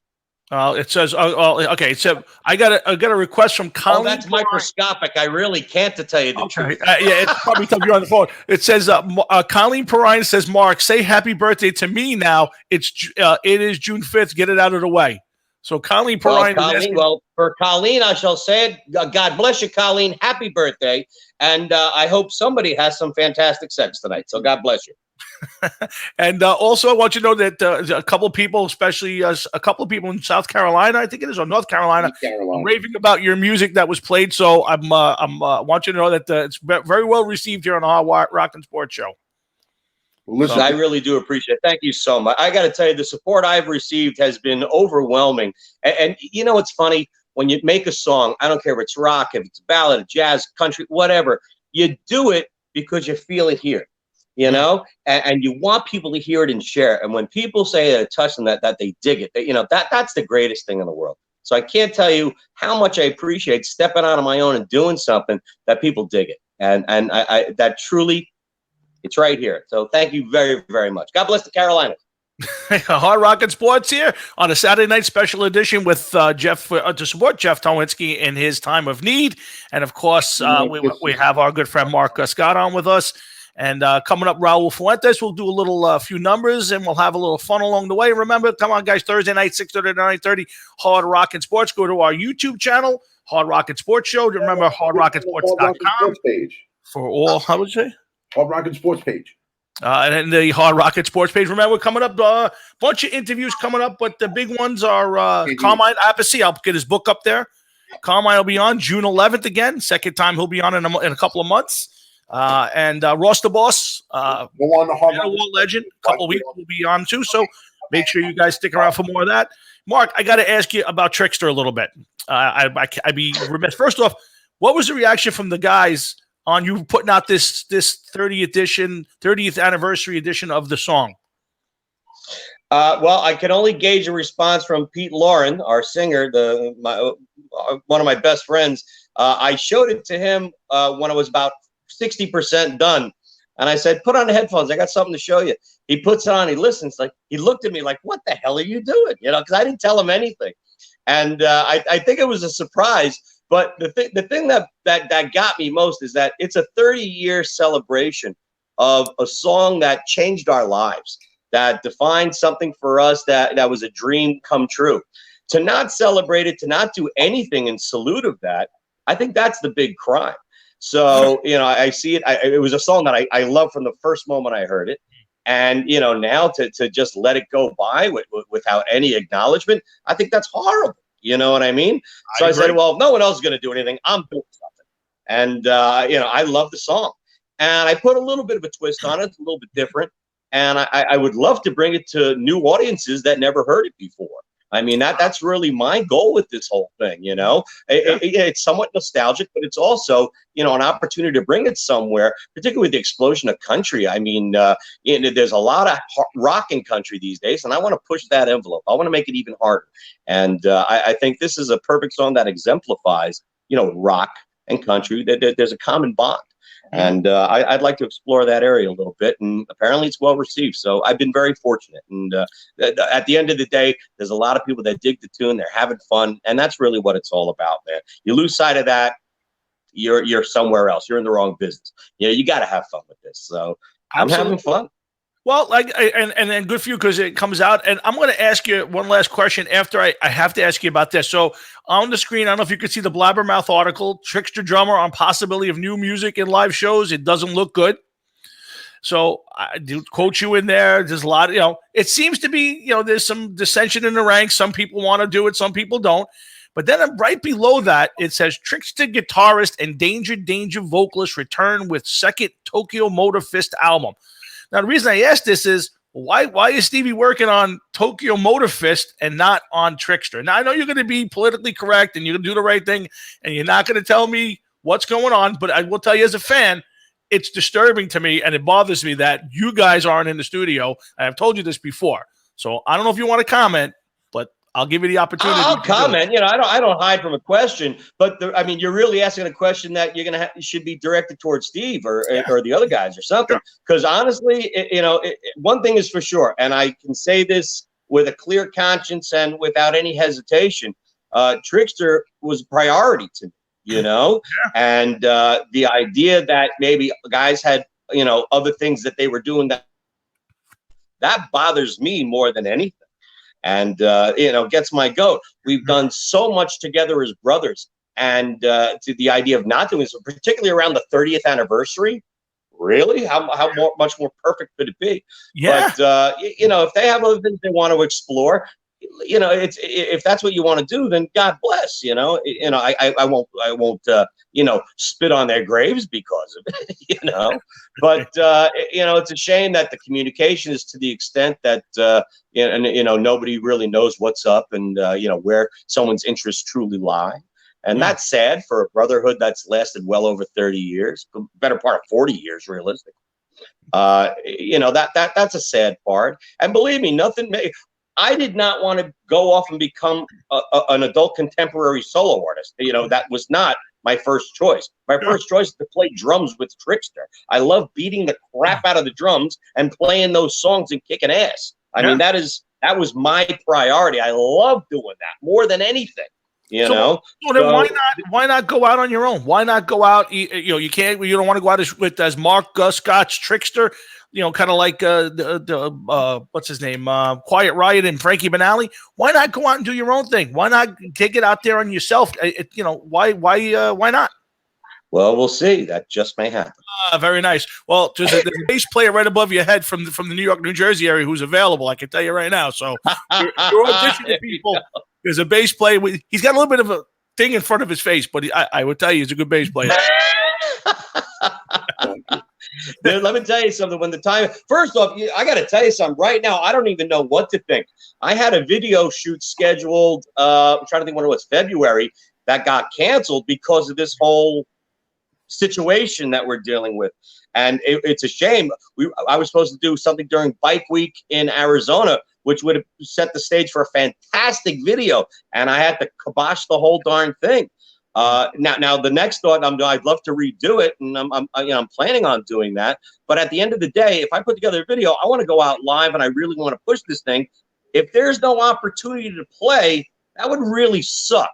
It says, okay. It said, I got a request from Colleen. Oh, that's microscopic. I really can't, to tell you the truth. Yeah, it's probably tough you're on the phone. It says, Colleen Perrine says, Mark, say happy birthday to me now. It is June 5th. Get it out of the way. So Colleen Well, Perrine is Colleen, asking, well, for Colleen, I shall say it. God bless you, Colleen. Happy birthday. And I hope somebody has some fantastic sex tonight. So God bless you. and also I want you to know that a couple of people, especially a couple of people in South Carolina, I think it is, or North Carolina, North Carolina. raving about your music that was played. So I want you to know that it's very well received here on the Hard Rock and Sports Show. Well, listen, I really do appreciate it. Thank you so much. I got to tell you, the support I've received has been overwhelming. And you know, it's funny when you make a song, I don't care if it's rock, if it's ballad, jazz, country, whatever, you do it because you feel it here, you know, and you want people to hear it and share it. And when people say that it touched them, that they dig it, you know, that's the greatest thing in the world. So I can't tell you how much I appreciate stepping out on my own and doing something that people dig it. And I that truly, it's right here. So thank you very, very much. God bless the Carolinas. Hard Rock and Sports here on a Saturday night special edition with Jeff to support Jeff Towinski in his time of need. And of course, we have our good friend Mark Scott on with us. And coming up, Raul Fuentes. We'll do a little few numbers and we'll have a little fun along the way. Remember, come on, guys, Thursday night, 6:30 to 9:30, Hard Rock and Sports. Go to our YouTube channel, Hard Rock and Sports Show. Remember, hardrockandsports.com for all, how would you say? Hard Rock and Sports page. And then the Hard Rocket Sports page. Remember, coming up, bunch of interviews coming up, but the big ones are Carmine Appice. I'll get his book up there. Carmine will be on June 11th again. Second time he'll be on in a couple of months. And Ross the Boss, Go on the Hard Rock War legend, a couple of weeks will be on too. So make sure you guys stick around for more of that. Mark, I got to ask you about Trickster a little bit. I'd be remiss. First off, what was the reaction from the guys on you putting out this 30th anniversary edition of the song? Well, I can only gauge a response from Pete Lauren, our singer, one of my best friends. I showed it to him when I was about 60% done. And I said, put on the headphones. I got something to show you. He puts it on. He listens. Like, he looked at me like, what the hell are you doing? You know, because I didn't tell him anything. And I think it was a surprise. But the thing that got me most is that it's a 30-year celebration of a song that changed our lives, that defined something for us that was a dream come true. To not celebrate it, to not do anything in salute of that, I think that's the big crime. So, you know, I see it. It was a song that I loved from the first moment I heard it. And, you know, now to just let it go by without any acknowledgement, I think that's horrible. You know what I mean? So I said, well, if no one else is going to do anything, I'm doing something. And, you know, I love the song. And I put a little bit of a twist on it, a little bit different. And I would love to bring it to new audiences that never heard it before. I mean, that's really my goal with this whole thing, you know. It's somewhat nostalgic, but it's also, you know, an opportunity to bring it somewhere, particularly with the explosion of country. I mean, there's a lot of rock in country these days, and I want to push that envelope. I want to make it even harder. And I think this is a perfect song that exemplifies, you know, rock and country. There's a common bond. And I'd like to explore that area a little bit, and apparently it's well received. So I've been very fortunate. And at the end of the day, there's a lot of people that dig the tune. They're having fun, and that's really what it's all about, man. You lose sight of that, you're somewhere else. You're in the wrong business. You know, you got to have fun with this. So I'm having fun. Well, and good for you because it comes out. And I'm going to ask you one last question after I have to ask you about this. So on the screen, I don't know if you could see the Blabbermouth article, Trickster drummer on possibility of new music in live shows. It doesn't look good. So I do quote you in there. There's a lot of, you know, it seems to be, you know, there's some dissension in the ranks. Some people want to do it. Some people don't. But then right below that, it says Trickster guitarist and Danger vocalist return with second Tokyo Motor Fist album. Now, the reason I asked this is, why is Stevie working on Tokyo Motor Fist and not on Trickster? Now, I know you're going to be politically correct and you're going to do the right thing and you're not going to tell me what's going on, but I will tell you as a fan, it's disturbing to me and it bothers me that you guys aren't in the studio. I've told you this before. So I don't know if you want to comment, but I'll give you the opportunity. I'll comment. You know, I don't hide from a question, but I mean, you're really asking a question that you're gonna should be directed towards Steve or the other guys or something. Because honestly, you know, one thing is for sure, and I can say this with a clear conscience and without any hesitation: Trickster was a priority to me. You know, and the idea that maybe guys had, you know, other things that they were doing that bothers me more than anything. and gets my goat. We've done so much together as brothers, and to the idea of not doing this, particularly around the 30th anniversary. Really? How much more perfect could it be? Yeah. But if they have other things they want to explore, it's if that's what you want to do, then God bless. I won't spit on their graves because of it. But it's a shame that the communication is to the extent that nobody really knows what's up and where someone's interests truly lie. And that's sad for a brotherhood that's lasted well over 30 years, better part of 40 years, realistically. That's a sad part. And believe me, I did not want to go off and become an adult contemporary solo artist. That was not my first choice. My first choice is to play drums with Trixter. I love beating the crap out of the drums and playing those songs and kicking ass. I mean, that was my priority. I love doing that more than anything. So then why not go out on your own? Why not go out? You don't want to go out as Mark Scott's Trixter, kind of like what's his name, Quiet Riot and Frankie Banali. Why not go out and do your own thing? Why not take it out there on yourself? Why not? Well, we'll see. That just may happen. Very nice. Well, there's a bass player right above your head from the New York, New Jersey area who's available. I can tell you right now. So you're auditioning people. There's a bass player. He's got a little bit of a thing in front of his face, but I would tell you he's a good bass player. Dude, let me tell you something. First off, I got to tell you something right now. I don't even know what to think. I had a video shoot scheduled. I'm trying to think when it was, February, that got canceled because of this whole situation that we're dealing with. And it's a shame. I was supposed to do something during Bike Week in Arizona, which would have set the stage for a fantastic video, and I had to kibosh the whole darn thing. Now the next thought, I'd love to redo it, and I'm planning on doing that. But at the end of the day, if I put together a video, I want to go out live, and I really want to push this thing. If there's no opportunity to play, that would really suck.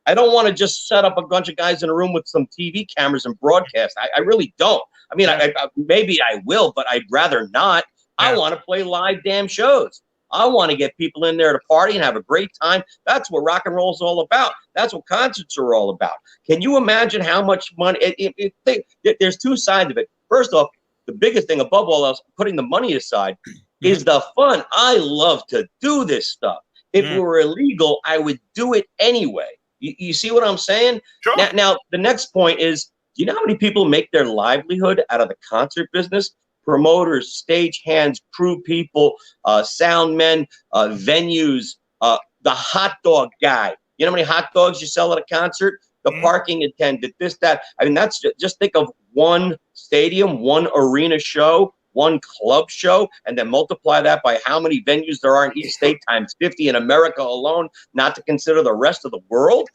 I don't want to just set up a bunch of guys in a room with some TV cameras and broadcast. I really don't. I mean, maybe I will, but I'd rather not. Yeah. I want to play live damn shows. I want to get people in there to party and have a great time. That's what rock and roll is all about. That's what concerts are all about. Can you imagine how much money? There's two sides of it. First off, the biggest thing above all else, putting the money aside, is the fun. I love to do this stuff. If it were illegal, I would do it anyway. You see what I'm saying? Sure. Now, the next point is, do you know how many people make their livelihood out of the concert business? Promoters, stage hands, crew people, sound men, venues, the hot dog guy. You know how many hot dogs you sell at a concert? The parking attendant, this, that. I mean, that's just think of one stadium, one arena show, one club show, and then multiply that by how many venues there are in each state times 50 in America alone, not to consider the rest of the world.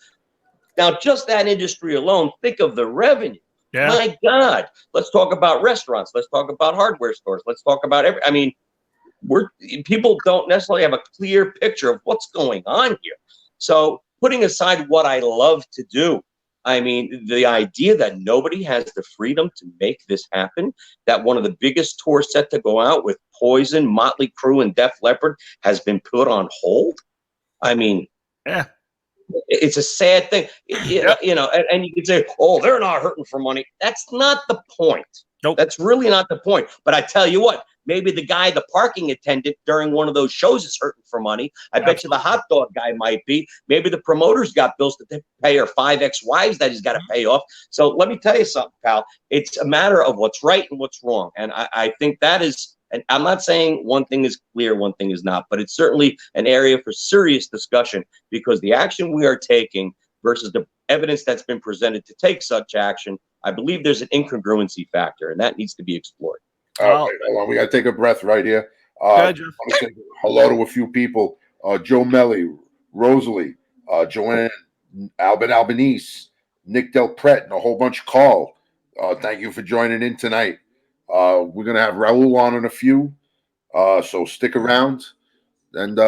Now, just that industry alone, think of the revenue. Yeah. My God, let's talk about restaurants. Let's talk about hardware stores. Let's talk about people don't necessarily have a clear picture of what's going on here. So putting aside what I love to do, I mean, the idea that nobody has the freedom to make this happen, that one of the biggest tours set to go out with Poison, Motley Crue, and Def Leppard has been put on hold. I mean, yeah. It's a sad thing, and you could say, oh, they're not hurting for money. That's not the point. Nope. That's really not the point. But I tell you what, maybe the guy, the parking attendant during one of those shows is hurting for money. I bet you the hot dog guy might be. Maybe the promoter's got bills to pay or 5 ex-wives that he's got to pay off. So let me tell you something, pal. It's a matter of what's right and what's wrong. And I think that is, and I'm not saying one thing is clear, one thing is not, but it's certainly an area for serious discussion, because the action we are taking versus the evidence that's been presented to take such action, I believe there's an incongruency factor, and that needs to be explored. Okay, hold on. We got to take a breath right here. I want to say hello to a few people. Joe Melly, Rosalie, Joanne, Albert Albanese, Nick Del Pret, and a whole bunch of Carl. Thank you for joining in tonight. We're going to have Raul on in a few, so stick around. And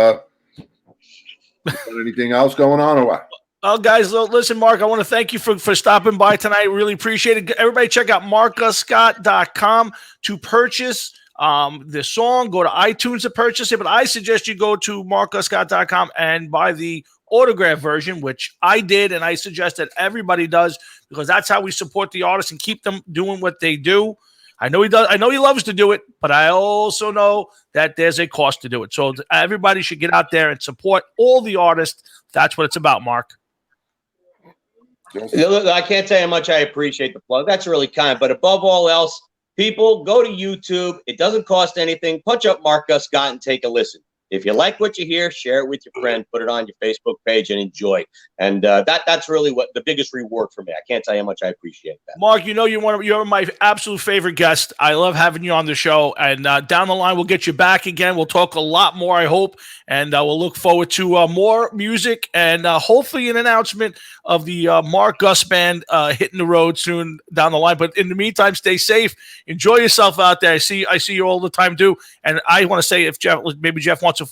anything else going on or what? Well, guys, listen, Mark, I want to thank you for stopping by tonight. Really appreciate it. Everybody check out markuscott.com to purchase the song. Go to iTunes to purchase it, but I suggest you go to markuscott.com and buy the autograph version, which I did, and I suggest that everybody does, because that's how we support the artists and keep them doing what they do. I know he does. I know he loves to do it, but I also know that there's a cost to do it. So everybody should get out there and support all the artists. That's what it's about, Mark. Look, I can't tell you how much I appreciate the plug. That's really kind. But above all else, people, go to YouTube. It doesn't cost anything. Punch up Mark Gus Scott and take a listen. If you like what you hear, share it with your friend, put it on your Facebook page, and enjoy. And that's really what the biggest reward for me. I can't tell you how much I appreciate that. Mark, you know you're my absolute favorite guest. I love having you on the show. And down the line, we'll get you back again. We'll talk a lot more, I hope. And we'll look forward to more music and hopefully an announcement of the Mark Gus Band hitting the road soon down the line. But in the meantime, stay safe. Enjoy yourself out there. I see you all the time, too. And I want to say, if maybe Jeff wants to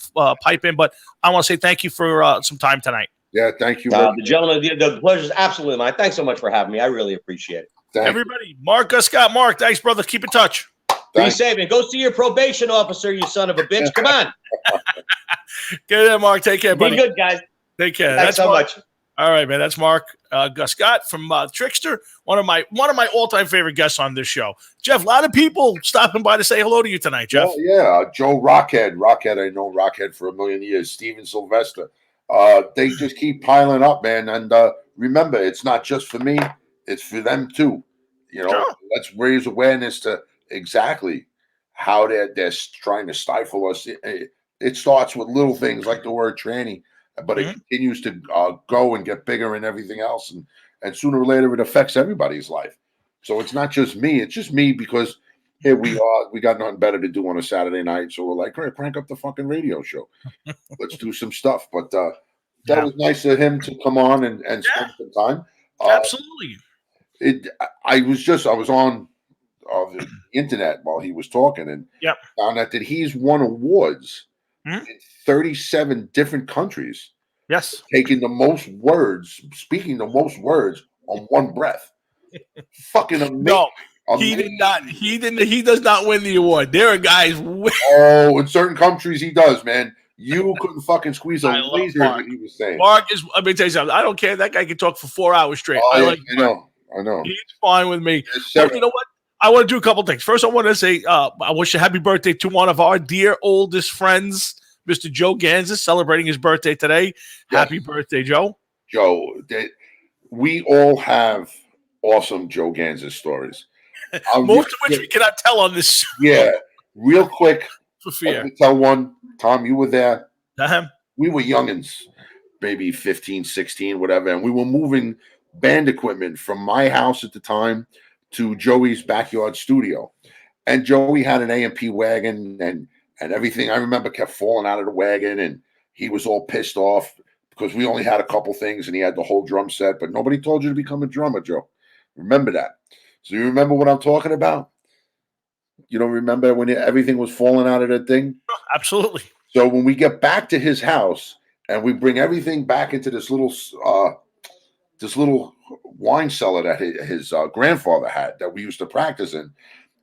pipe in, but I want to say thank you for some time tonight. Yeah, thank you. The gentleman, the pleasure is absolutely mine. Thanks so much for having me. I really appreciate it. Everybody, Mark Gus Scott. Mark, thanks, brother. Keep in touch. Be safe and go see your probation officer, you son of a bitch. Come on. Get in, Mark. Take care, buddy. Be good, guys. Take care. Thanks so much. All right, man. That's Mark Gus Scott from Trickster, one of my all-time favorite guests on this show. Jeff, a lot of people stopping by to say hello to you tonight, Jeff. Oh, yeah, Joe Rockhead. I know Rockhead for a million years. Steven Sylvester. They just keep piling up, man. And remember, it's not just for me; it's for them too. You know, Sure. Let's raise awareness to exactly how they're trying to stifle us. It starts with little things like the word tranny, but it continues to go and get bigger and everything else, and sooner or later it affects everybody's life. So it's not just me; it's just me because here we are. We got nothing better to do on a Saturday night, so we're like, "All right, crank up the fucking radio show. Let's do some stuff." But that was nice of him to come on and spend some time. Absolutely. I was on the internet while he was talking and found out that he's won awards in 37 different countries. Yes. Speaking the most words on one breath. Fucking amazing. No, he did not. He didn't. He does not win the award. There are guys. In certain countries he does, man. You couldn't fucking squeeze a laser. What he was saying. Mark is. Let me tell you something. I don't care. That guy can talk for 4 hours straight. I know. He's fine with me. But you know what? I want to do a couple things. First, I want to say I wish a happy birthday to one of our dear oldest friends, Mr. Joe Gansas, celebrating his birthday today. Yes. Happy birthday, Joe. Joe, we all have awesome Joe Gansas stories. Most of which we cannot tell on this show. Yeah. Real quick. For fear. Let me tell one. Tom, you were there. Uh-huh. We were youngins, maybe 15, 16, whatever. And we were moving band equipment from my house at the time to Joey's backyard studio. And Joey had an A&P wagon and everything. I remember kept falling out of the wagon and he was all pissed off because we only had a couple things and he had the whole drum set, but nobody told you to become a drummer, Joe. Remember that. So you remember what I'm talking about? You don't remember when everything was falling out of that thing? Absolutely. So when we get back to his house and we bring everything back into this little wine cellar that his grandfather had that we used to practice in,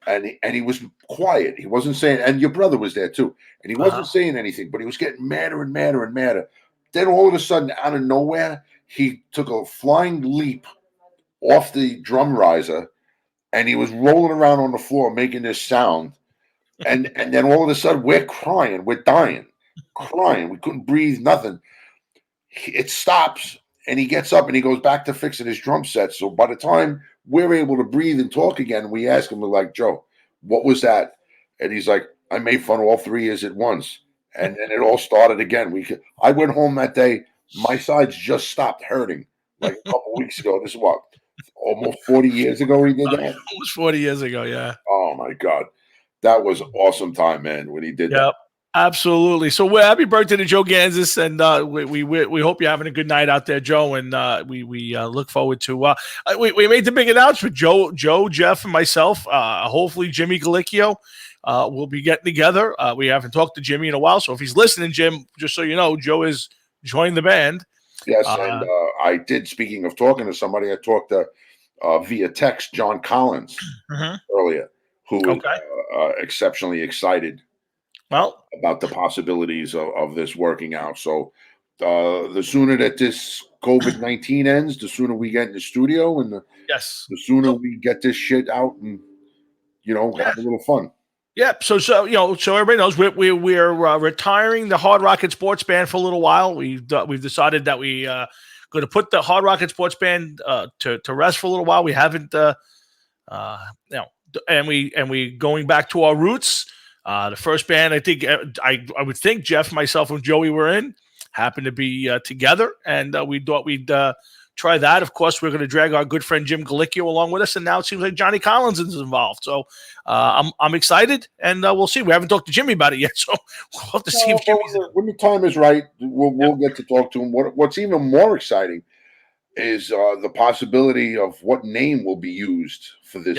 and he was quiet. He wasn't saying, and your brother was there too, and he wasn't saying anything, but he was getting madder and madder and madder. Then all of a sudden, out of nowhere, he took a flying leap off the drum riser, and he was rolling around on the floor making this sound. And then all of a sudden, we're crying. We're dying. Crying. We couldn't breathe, nothing. It stops, and he gets up, and he goes back to fixing his drum set. So by the time we're able to breathe and talk again, we ask him, we're like, Joe, what was that? And he's like, I made fun of all three years at once. And then it all started again. I went home that day. My sides just stopped hurting like a couple weeks ago. This is what? Almost 40 years ago he did that? Almost 40 years ago, yeah. Oh, my God. That was an awesome time, man, when he did that. Absolutely. So happy birthday to Joe Gansas, and we hope you're having a good night out there, Joe, and we look forward to we made the big announcement. Joe, Jeff, and myself, hopefully Jimmy Galicchio will be getting together. We haven't talked to Jimmy in a while, so if he's listening, Jim, just so you know, Joe is joining the band. Yes, and I did, speaking of talking to somebody, I talked to via text John Collins earlier, who is Okay. exceptionally excited Well, about the possibilities of this working out. So the sooner that this COVID-19 ends, the sooner we get in the studio, and yes. the sooner So- we get this shit out and Yeah. have a little fun. Yeah, so so everybody knows we're retiring the Hard Rocket Sports Band for a little while. We've decided that we going to put the Hard Rocket Sports Band to rest for a little while. We haven't and we going back to our roots. The first band I think I would think Jeff, myself, and Joey were in happened to be together, and we thought we'd try that. Of course, we're going to drag our good friend Jim Galicchio along with us, and now it seems like Johnny Collins is involved. So I'm excited, and we'll see. We haven't talked to Jimmy about it yet, so we'll have to see if Jimmy's. When the time is right, we'll get to talk to him. What's even more exciting is the possibility of what name will be used for this.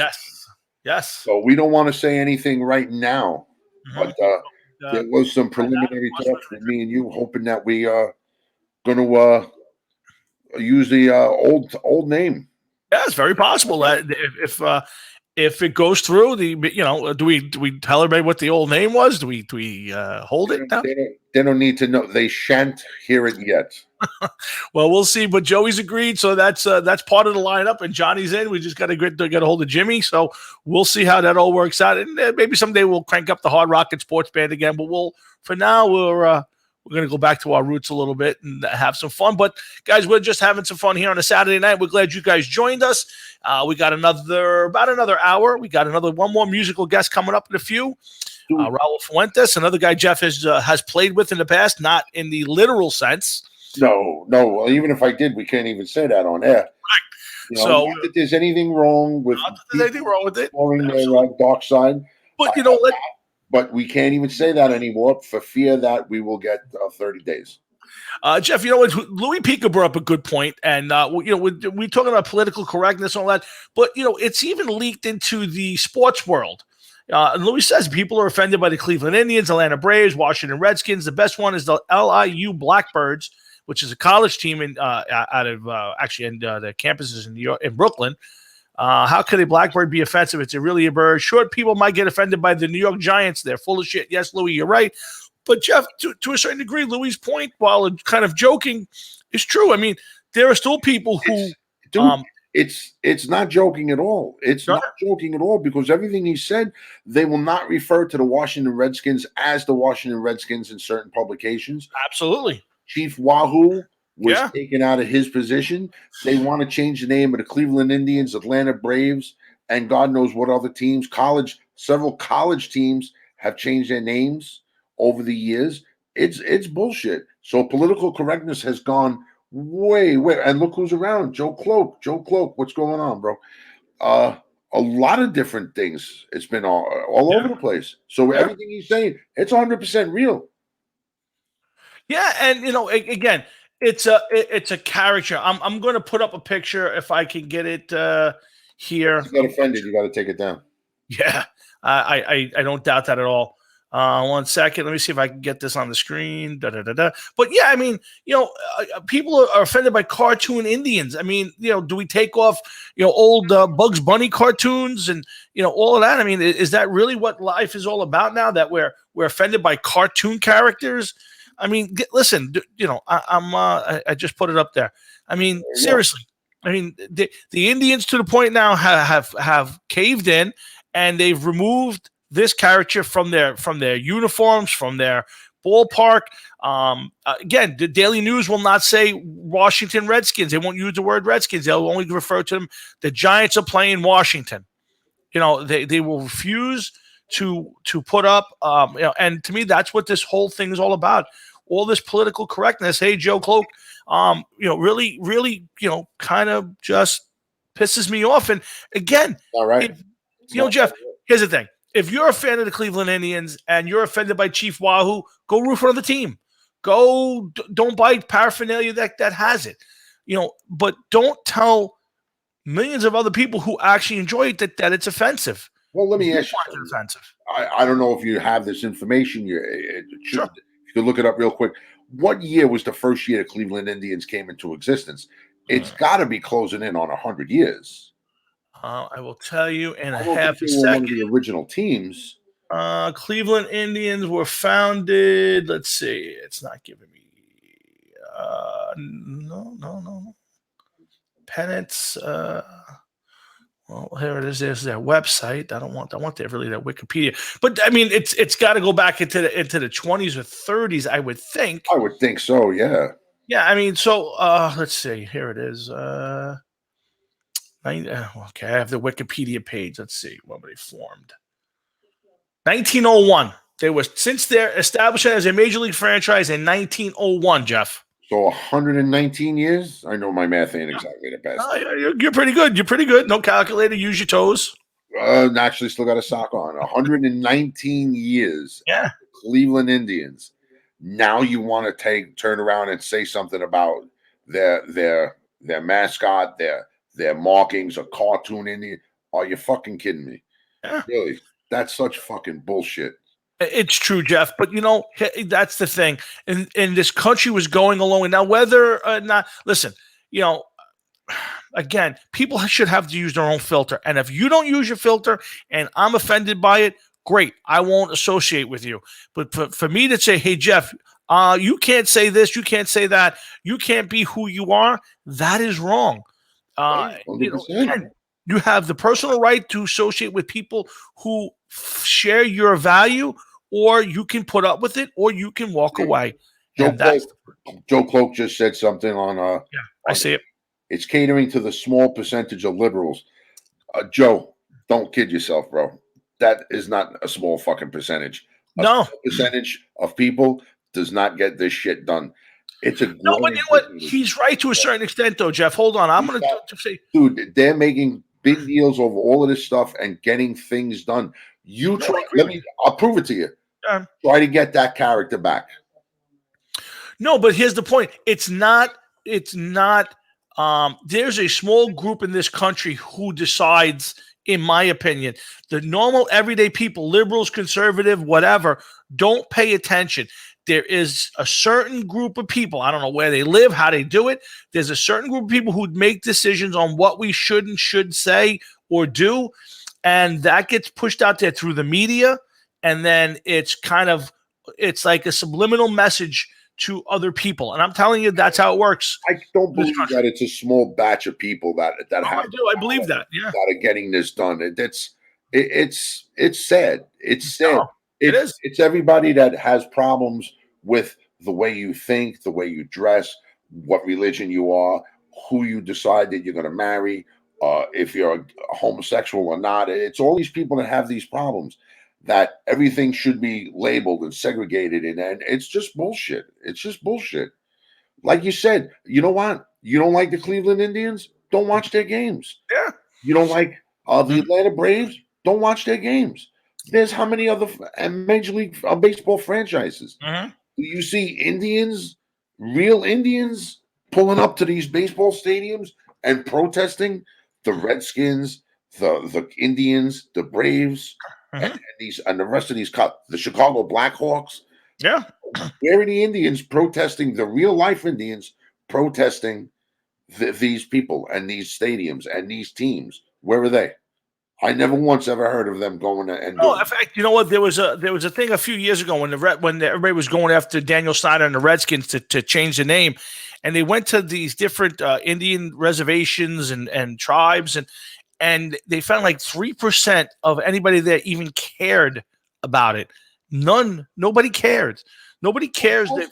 Yes. So we don't want to say anything right now, Mhm. but there was some preliminary talks with me and you, hoping that we are going to use the old name. Yeah, it's very possible that if it goes through, do we tell everybody what the old name was? Do we hold it now? They don't need to know. They shan't hear it yet. Well, we'll see. But Joey's agreed, so that's part of the lineup, and Johnny's in. We just got to get a hold of Jimmy, so we'll see how that all works out. And maybe someday we'll crank up the Hard Rocket Sports Band again. But for now we're going to go back to our roots a little bit and have some fun. But guys, we're just having some fun here on a Saturday night. We're glad you guys joined us. We got about another hour. We got one more musical guest coming up in a few. Raul Fuentes, another guy Jeff has played with in the past, not in the literal sense. No. Well, even if I did, we can't even say that on air. Right. So not that there's anything wrong with it. Exploring their dark side. But But we can't even say that anymore for fear that we will get 30 days. Jeff, you know what? Louis Pica brought up a good point, and we're talking about political correctness and all that, but it's even leaked into the sports world. And Louis says people are offended by the Cleveland Indians, Atlanta Braves, Washington Redskins. The best one is the LIU Blackbirds, which is a college team out of the campuses in New York, in Brooklyn. How could a blackbird be offensive? It's really a bird. Short people might get offended by the New York Giants. They're full of shit. Yes, Louis, you're right. But Jeff, to a certain degree, Louis' point, while kind of joking, is true. I mean, there are still people who it's not joking at all. It's not joking at all, because everything he said, they will not refer to the Washington Redskins as the Washington Redskins in certain publications. Absolutely. Chief Wahoo was taken out of his position. They want to change the name of the Cleveland Indians, Atlanta Braves, and God knows what other teams. Several college teams have changed their names over the years. It's bullshit. So political correctness has gone way. And look who's around. Joe Cloak. What's going on, bro? A lot of different things. It's been all over the place. So everything he's saying, it's 100% real. Yeah, and again, it's a caricature. I'm going to put up a picture if I can get it here. If you got offended, you got to take it down. Yeah, I don't doubt that at all. 1 second, let me see if I can get this on the screen. But yeah, I mean, people are offended by cartoon Indians. I mean, do we take off old Bugs Bunny cartoons and all of that? I mean, is that really what life is all about now? That we're offended by cartoon characters? I mean, listen, I just put it up there. I mean, seriously. I mean, the Indians to the point now have caved in, and they've removed this character from their uniforms, from their ballpark. Again, the Daily News will not say Washington Redskins. They won't use the word Redskins. They'll only refer to them. The Giants are playing Washington. They will refuse to put up. And to me, that's what this whole thing is all about. All this political correctness. Hey, Joe Cloak, really, really, kind of just pisses me off. And again, all right, Jeff, here's the thing. If you're a fan of the Cleveland Indians and you're offended by Chief Wahoo, go root for the team. Don't buy paraphernalia that has it. But don't tell millions of other people who actually enjoy it that it's offensive. Well, let me ask you. It's offensive. I don't know if you have this information. Sure. You can look it up real quick. What year was the first year the Cleveland Indians came into existence? It's got to be closing in on 100 years. I will tell you in I a don't half think a they were one of second. the original teams. Cleveland Indians were founded. Let's see. It's not giving me. No. Pennants. Well, here it is. There's their website. I want their really their Wikipedia. But I mean, it's got to go back into the 20s or 30s. I would think. I would think so. Yeah. Yeah. I mean, so let's see. Here it is. Okay, I have the Wikipedia page. Let's see. When were they formed? 1901. They were since their establishment as a major league franchise in 1901. Jeff. So 119 years. I know my math ain't exactly the best. You're pretty good. You're pretty good. No calculator. Use your toes. Actually, still got a sock on. 119 years. Yeah. Cleveland Indians. Now you want to turn around and say something about their mascot, their markings, a cartoon Indian. Are you fucking kidding me? Yeah. Really? That's such fucking bullshit. It's true, Jeff. But that's the thing. And this country was going along. And now whether or not, listen, again, people should have to use their own filter. And if you don't use your filter and I'm offended by it, great. I won't associate with you. But for me to say, hey, Jeff, you can't say this, you can't say that, you can't be who you are, that is wrong. Again, you have the personal right to associate with people who share your value, or you can put up with it, or you can walk away. Joe Cloak just said something on I see it. It's catering to the small percentage of liberals. Joe, don't kid yourself, bro. That is not a small fucking percentage. No. Small percentage of people does not get this shit done. It's a but you know what? He's right to a certain extent, though, Jeff. Hold on. I'm going to say, dude, they're making big deals over all of this stuff and getting things done. I'll prove it to you. Try to get that character back. No, but here's the point. It's not. There's a small group in this country who decides, in my opinion, the normal everyday people, liberals, conservative, whatever, don't pay attention. There is a certain group of people, I don't know where they live, how they do it. There's a certain group of people who make decisions on what we should and should say or do. And that gets pushed out there through the media. And then it's like a subliminal message to other people. And I'm telling you, that's how it works. I don't believe that it's a small batch of people that have. I believe that. Yeah. That are getting this done. It's sad. It's sad. No, it is. It's everybody that has problems with the way you think, the way you dress, what religion you are, who you decide that you're going to marry, if you're a homosexual or not. It's all these people that have these problems, that everything should be labeled and segregated, and it's just bullshit. It's just bullshit. Like you said, you know what? You don't like the Cleveland Indians? Don't watch their games. Yeah. You don't like the Atlanta Braves? Don't watch their games. There's how many other Major League Baseball franchises? Mm-hmm. Do you see Indians, real Indians, pulling up to these baseball stadiums and protesting the Redskins, the Indians, the Braves, and the rest of these the Chicago Blackhawks? Yeah. Where are the Indians protesting, the real life Indians protesting these people and these stadiums and these teams? Where are they? I never once ever heard of them going and. No, in fact, you know what? There was a thing a few years ago when everybody was going after Daniel Snyder and the Redskins to change the name, and they went to these different Indian reservations and tribes, and they found like 3% of anybody there even cared about it. Nobody cared. Nobody cares that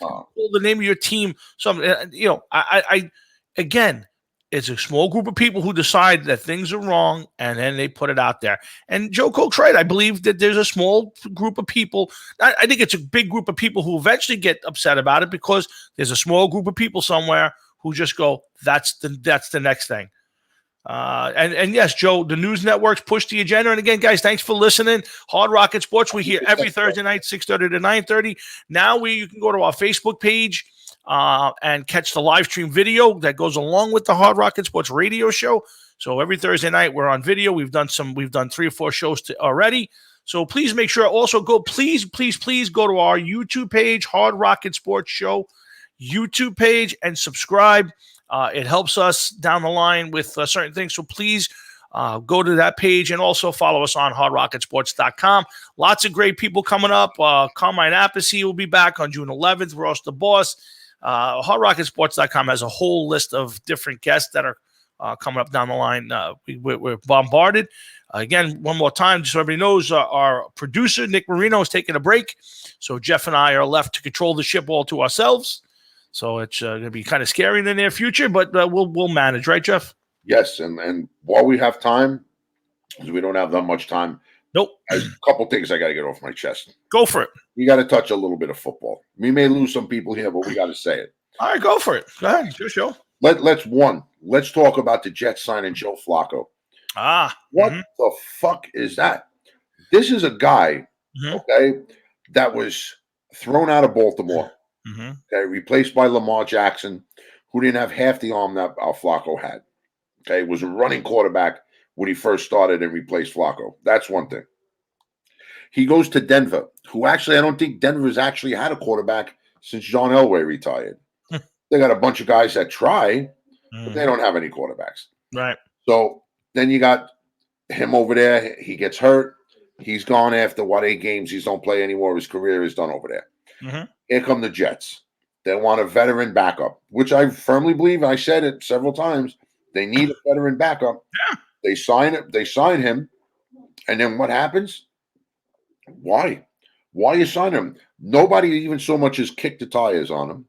the name of your team. I again. It's a small group of people who decide that things are wrong, and then they put it out there. And Joe Koch's right. I believe that there's a small group of people. I think it's a big group of people who eventually get upset about it, because there's a small group of people somewhere who just go, that's the next thing. And yes, Joe, the news networks push the agenda. And again, guys, thanks for listening. Hard Rocket Sports, we're here every Thursday night, 6:30 to 9:30. Now you can go to our Facebook page and catch the live stream video that goes along with the Hard Rocket Sports radio show. So every Thursday night we're on video. We've done 3 or 4 shows already. So please make sure also please go to our YouTube page, Hard Rocket Sports Show YouTube page, and subscribe. It helps us down the line with certain things. So please Go to that page and also follow us on hardrocketsports.com. Lots of great people coming up. Carmine Appice will be back on June 11th. Ross the Boss. Hardrocketsports.com has a whole list of different guests that are coming up down the line. We're bombarded. Again, one more time, just so everybody knows, our producer, Nick Marino, is taking a break. So Jeff and I are left to control the ship all to ourselves. So it's going to be kind of scary in the near future, but we'll manage. Right, Jeff? Yes, and while we have time, because we don't have that much time, Nope. a couple things I got to get off my chest. Go for it. We got to touch a little bit of football. We may lose some people here, but we got to say it. All right, go for it. Go ahead. It's your show. Let's talk about the Jets signing Joe Flacco. What the fuck is that? This is a guy, okay, that was thrown out of Baltimore, okay, replaced by Lamar Jackson, who didn't have half the arm that Flacco had. Okay, was a running quarterback when he first started and replaced Flacco. That's one thing. He goes to Denver, who actually, I don't think Denver's actually had a quarterback since John Elway retired. They got a bunch of guys that try, but they don't have any quarterbacks. Right. So then you got him over there. He gets hurt. He's gone after 8 games. He don't play anymore. His career is done over there. Here come the Jets. They want a veteran backup, which I firmly believe. I said it several times. They need a veteran backup. Yeah. They sign it. They sign him, and then what happens? Why you sign him? Nobody even so much as kicked the tires on him.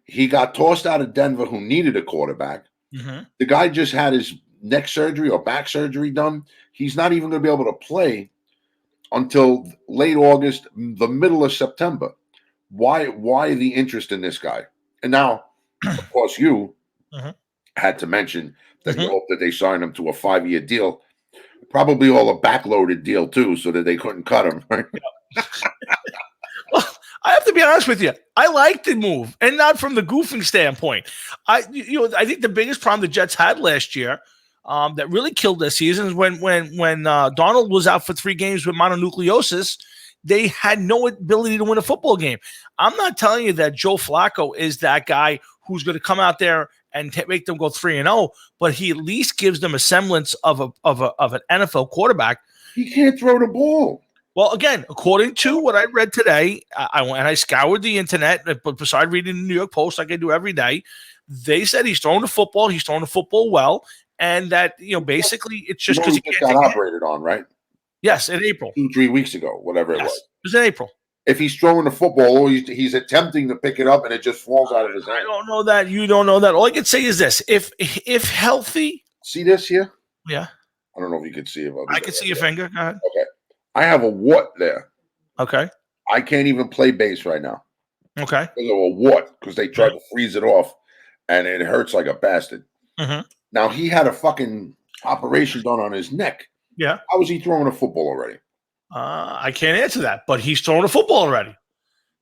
He got tossed out of Denver, who needed a quarterback. The guy just had his neck surgery or back surgery done. He's not even going to be able to play until late August, the middle of September. Why the interest in this guy? And now, of course, you had to mention that you hope that they sign him to a 5-year deal. Probably all a backloaded deal too, so that they couldn't cut him. Right? Well, I have to be honest with you. I like the move, and not from the goofing standpoint. I think the biggest problem the Jets had last year, that really killed their season, is when Donald was out for 3 games with mononucleosis. They had no ability to win a football game. I'm not telling you that Joe Flacco is that guy who's going to come out there and make them go 3-0, but he at least gives them a semblance of an NFL quarterback. He can't throw the ball. Well, again, according to what I read today, I scoured the internet, but besides reading the New York Post like I do every day, they said he's throwing the football. He's throwing the football well, and that basically it's just because he got operated on, right? Yes, in April, 2-3 weeks ago, whatever it was. It was in April. If he's throwing the football, or he's attempting to pick it up and it just falls out of his hand. I don't know that. You don't know that. All I can say is this: if healthy, see this here? Yeah. I don't know if you can see it. I can see your finger. Go ahead. Okay. I have a wart there. Okay. I can't even play bass right now. Okay. Because of a wart, because they tried to freeze it off, and it hurts like a bastard. Now he had a fucking operation done on his neck. Yeah. How was he throwing a football already? I can't answer that, but he's throwing a football already.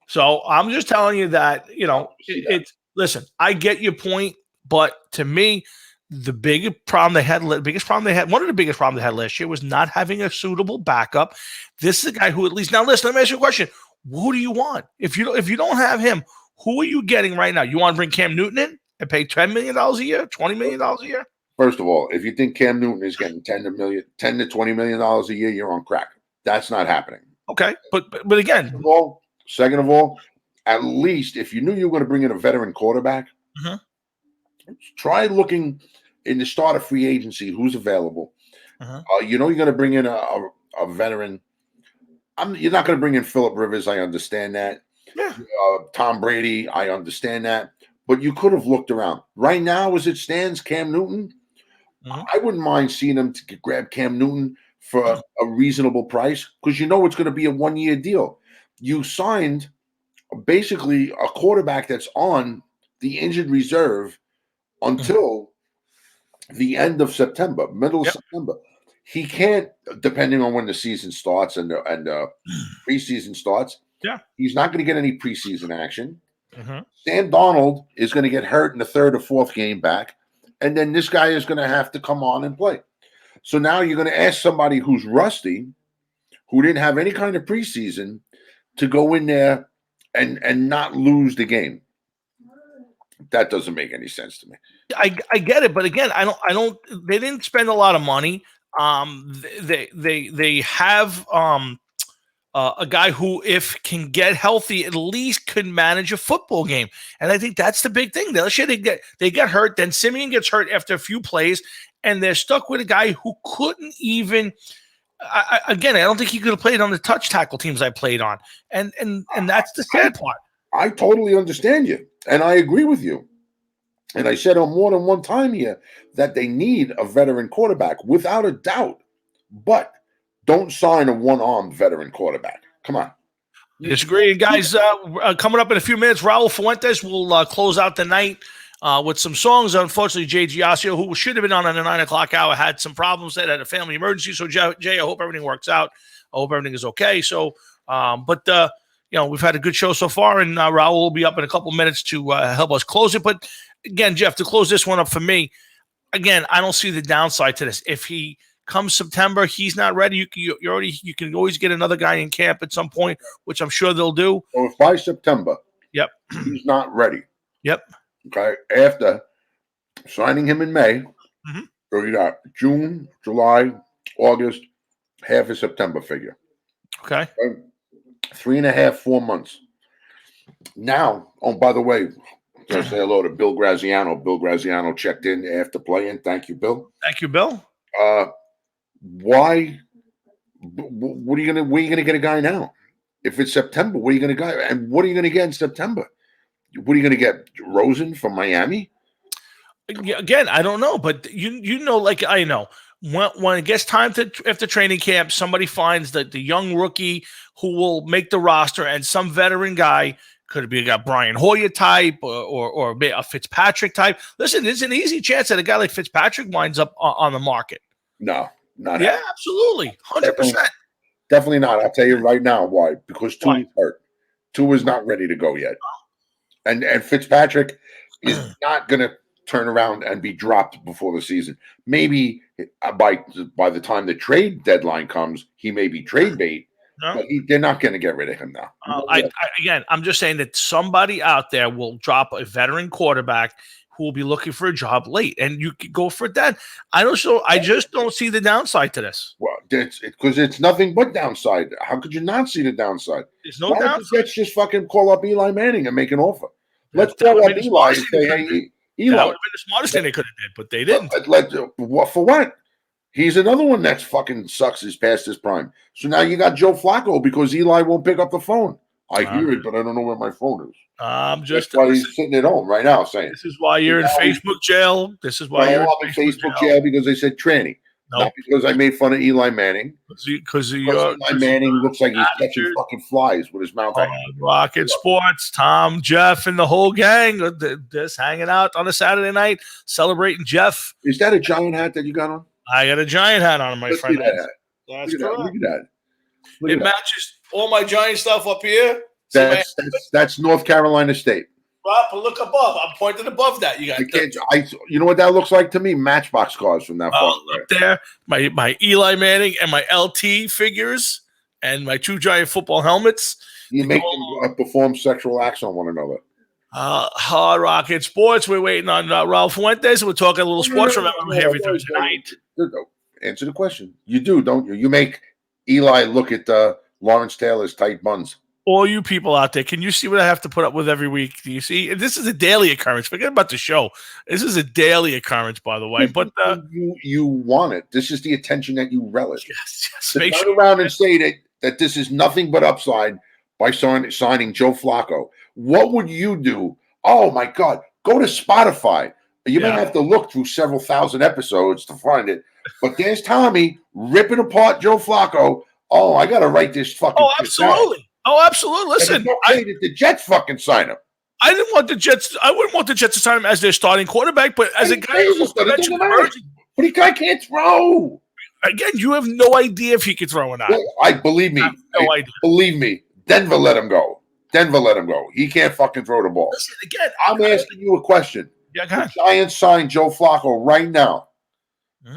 So I'm just telling you that, listen, I get your point, but to me, one of the biggest problems they had last year was not having a suitable backup. This is a guy who at least, now listen, let me ask you a question. Who do you want? If you don't have him, who are you getting right now? You want to bring Cam Newton in and pay $10 million a year, $20 million a year? First of all, if you think Cam Newton is getting $10 to $20 million a year, you're on crack. That's not happening. Okay, but again, second of all, at least if you knew you were going to bring in a veteran quarterback, try looking in the start of free agency who's available. You're going to bring in a veteran. You're not going to bring in Phillip Rivers. I understand that. Yeah. Tom Brady. I understand that. But you could have looked around. Right now, as it stands, Cam Newton, I wouldn't mind seeing them to grab Cam Newton for a reasonable price, because it's going to be a 1-year deal. You signed basically a quarterback that's on the injured reserve until the end of September, middle of September. He can't, depending on when the season starts and preseason starts. Yeah, he's not going to get any preseason action. Sam Darnold is going to get hurt in the 3rd or 4th game back, and then this guy is going to have to come on and play. So now you're going to ask somebody who's rusty, who didn't have any kind of preseason, to go in there and not lose the game. That doesn't make any sense to me. I get it, but again, I don't. They didn't spend a lot of money. They have a guy who, if can get healthy, at least could manage a football game, and I think that's the big thing. Last year they get hurt, then Simeon gets hurt after a few plays, and they're stuck with a guy who couldn't even. Again, I don't think he could have played on the touch tackle teams I played on, and that's the sad part. I totally understand you, and I agree with you. And I said on more than one time here that they need a veteran quarterback, without a doubt. But don't sign a one-armed veteran quarterback. Come on. Disagree, guys. Coming up in a few minutes, Raul Fuentes will close out the night with some songs. Unfortunately, Jay Giasio, who should have been on the 9 o'clock hour, had some problems. That had a family emergency. So, Jay, I hope everything works out. I hope everything is okay. So, we've had a good show so far, and Raul will be up in a couple minutes to help us close it. But again, Jeff, to close this one up for me, again, I don't see the downside to this. If he comes September, he's not ready. You can always get another guy in camp at some point, which I'm sure they'll do. So if by September, yep, he's not ready. Yep. Okay. After signing him in May, so you got June, July, August, half of September figure. Okay. 3.5, 4 months. Now, oh, by the way, I'm say hello to Bill Graziano. Bill Graziano checked in after playing. Thank you, Bill. Thank you, Bill. Why? Where are you gonna get a guy now? If it's September, where are you gonna go? And what are you gonna get in September? What are you gonna get? Rosen from Miami? Again, I don't know, but you know, like I know. When it gets time to after training camp, somebody finds that the young rookie who will make the roster, and some veteran guy, could be a Brian Hoyer type or a Fitzpatrick type. Listen, there's an easy chance that a guy like Fitzpatrick winds up on the market. No, not yeah, absolutely, 100%. Definitely not. I'll tell you right now why. Because Tua is hurt. Tua is not ready to go yet, and Fitzpatrick is not going to turn around and be dropped before the season. Maybe by the time the trade deadline comes, he may be trade bait. No. But they're not going to get rid of him now. I'm just saying that somebody out there will drop a veteran quarterback who will be looking for a job late, and you can go for that. I just don't see the downside to this. Well, because it's nothing but downside. How could you not see the downside? There's no downside. Let's just fucking call up Eli Manning and make an offer. Let's call up Eli and say, "Hey, Eli." That would have been the smartest thing they could have did, but they didn't. For what? He's another one that fucking sucks his past his prime. So now you got Joe Flacco because Eli won't pick up the phone. I hear it, but I don't know where my phone is. That's why he's sitting at home right now saying, "This is why you're in Facebook jail. This is why you're in Facebook jail because they said tranny." Nope. Not because I made fun of Eli Manning. Because Eli Manning looks like he's catching fucking flies with his mouth open. Rocket Sports, Tom, Jeff, and the whole gang just hanging out on a Saturday night, celebrating Jeff. Is that a giant hat that you got on? I got a giant hat on, my friend. Look at that. It matches all my giant stuff up here. That's North Carolina State. Rob, look above. I'm pointing above that. You got. You know what that looks like to me? Matchbox cars from that far. Up there, my Eli Manning and my LT figures and my 2 giant football helmets. You make them perform sexual acts on one another. Hard Rocket Sports. We're waiting on Raul Fuentes. We're talking a little sports from every Thursday night. Answer the question. You do, don't you? You make Eli look at Lawrence Taylor's tight buns. All you people out there, can you see what I have to put up with every week? Do you see? This is a daily occurrence. Forget about the show. This is a daily occurrence, by the way. But you want it. This is the attention that you relish. Yes. To turn around and say that this is nothing but upside by signing Joe Flacco. What would you do? Oh my God! Go to Spotify. You may have to look through several thousand episodes to find it. But there's Tommy ripping apart Joe Flacco. Oh, I got to write this fucking. Oh, absolutely. Oh, absolutely. Listen, did the Jets fucking sign him? I didn't want the Jets. I wouldn't want the Jets to sign him as their starting quarterback, but as a guy who's mentioned, but he can't throw. Again, you have no idea if he can throw or not. Well, believe me. No idea. Believe me. Denver let him go. He can't fucking throw the ball. Listen, again, I'm asking you a question. Yeah, go ahead. The Giants signed Joe Flacco right now.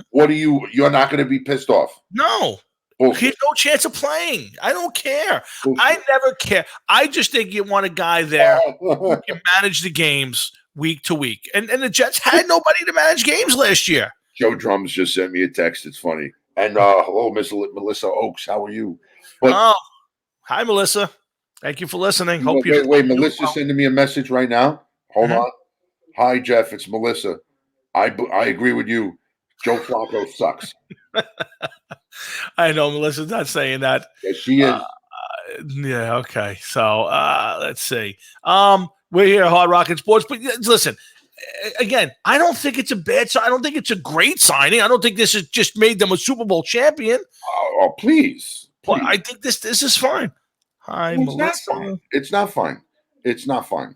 What are you? You're not going to be pissed off? No. Bullshit. He has no chance of playing. I don't care. Bullshit. I never care. I just think you want a guy there who can manage the games week to week. And the Jets had nobody to manage games last year. Joe Drums just sent me a text. It's funny. And hello, Miss Melissa Oaks. How are you? But Hi, Melissa. Thank you for listening. Hope wait. Melissa's sending me a message right now. Hold on. Hi, Jeff. It's Melissa. I agree with you. Joe Flacco sucks. I know Melissa's not saying that. Yes, she is. Yeah. Okay. So let's see. We're here at Hard Rock and Sports, but listen. Again, I don't think it's a bad sign. I don't think it's a great signing. I don't think this has just made them a Super Bowl champion. Oh, please. But I think this is fine. Hi, It's Melissa. not fine. It's not fine. It's not fine.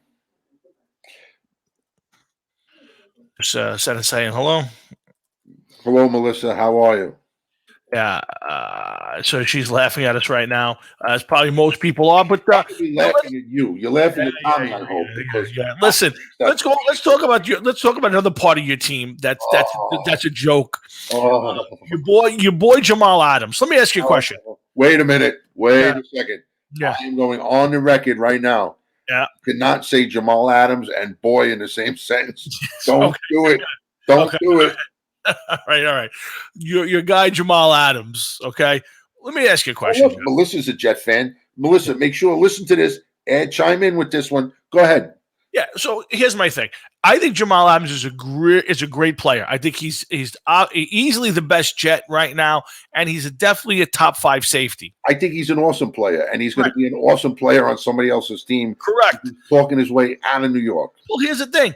Just saying hello. Hello, Melissa. How are you? Yeah. So she's laughing at us right now, as probably most people are. But You're laughing at you. You're laughing at Tommy. I hope. yeah. Listen, let's go. Let's talk about another part of your team. That's a joke. Your boy Jamal Adams. Let me ask you a question. Wait a minute. Wait a second. Yeah. I'm going on the record right now. Yeah. Cannot say Jamal Adams and boy in the same sentence. Don't do it. Don't do it. All right. Your guy Jamal Adams. Okay. Let me ask you a question. Look, Melissa's a Jet fan. Melissa, make sure listen to this and chime in with this one. Go ahead. Yeah. So here's my thing. I think Jamal Adams is a great player. I think he's easily the best Jet right now, and he's definitely a top 5 safety. I think he's an awesome player, and he's going to be an awesome player on somebody else's team. Correct. He's talking his way out of New York. Well, here's the thing.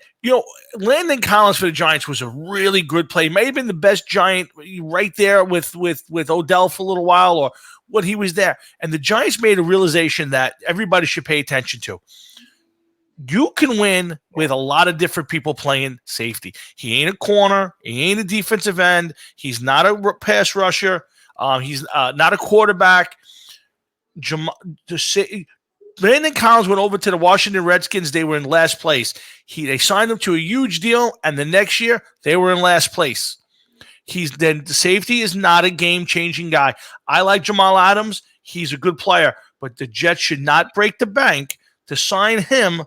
Landon Collins for the Giants was a really good play. May have been the best Giant right there with Odell for a little while, or when he was there. And the Giants made a realization that everybody should pay attention to. You can win with a lot of different people playing safety. He ain't a corner. He ain't a defensive end. He's not a pass rusher. He's not a quarterback. Landon Collins went over to the Washington Redskins. They were in last place. They signed him to a huge deal, and the next year they were in last place. The safety is not a game-changing guy. I like Jamal Adams. He's a good player, but the Jets should not break the bank to sign him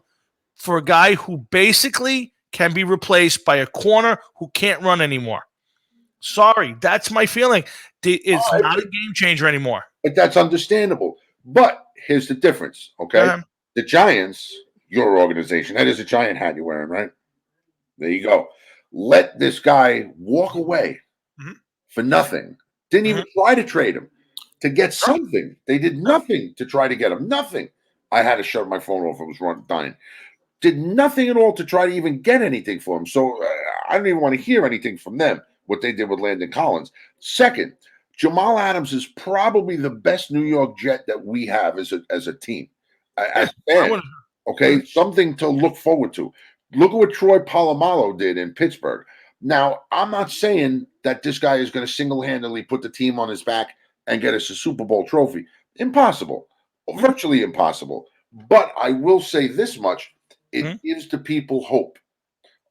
for a guy who basically can be replaced by a corner who can't run anymore. Sorry, that's my feeling. It's not a game changer anymore. But that's understandable. But here's the difference, okay? The Giants, your organization, that is a Giant hat you're wearing, right? There you go. Let this guy walk away for nothing. Didn't even try to trade him to get something. They did nothing to try to get him. Nothing. I had to shut my phone off. It was dying. Did nothing at all to try to even get anything for him. So I don't even want to hear anything from them, what they did with Landon Collins. Second, Jamal Adams is probably the best New York Jet that we have as a team. As fans, okay? Something to look forward to. Look at what Troy Polamalu did in Pittsburgh. Now, I'm not saying that this guy is going to single-handedly put the team on his back and get us a Super Bowl trophy. Impossible. Virtually impossible. But I will say this much. It gives the people hope,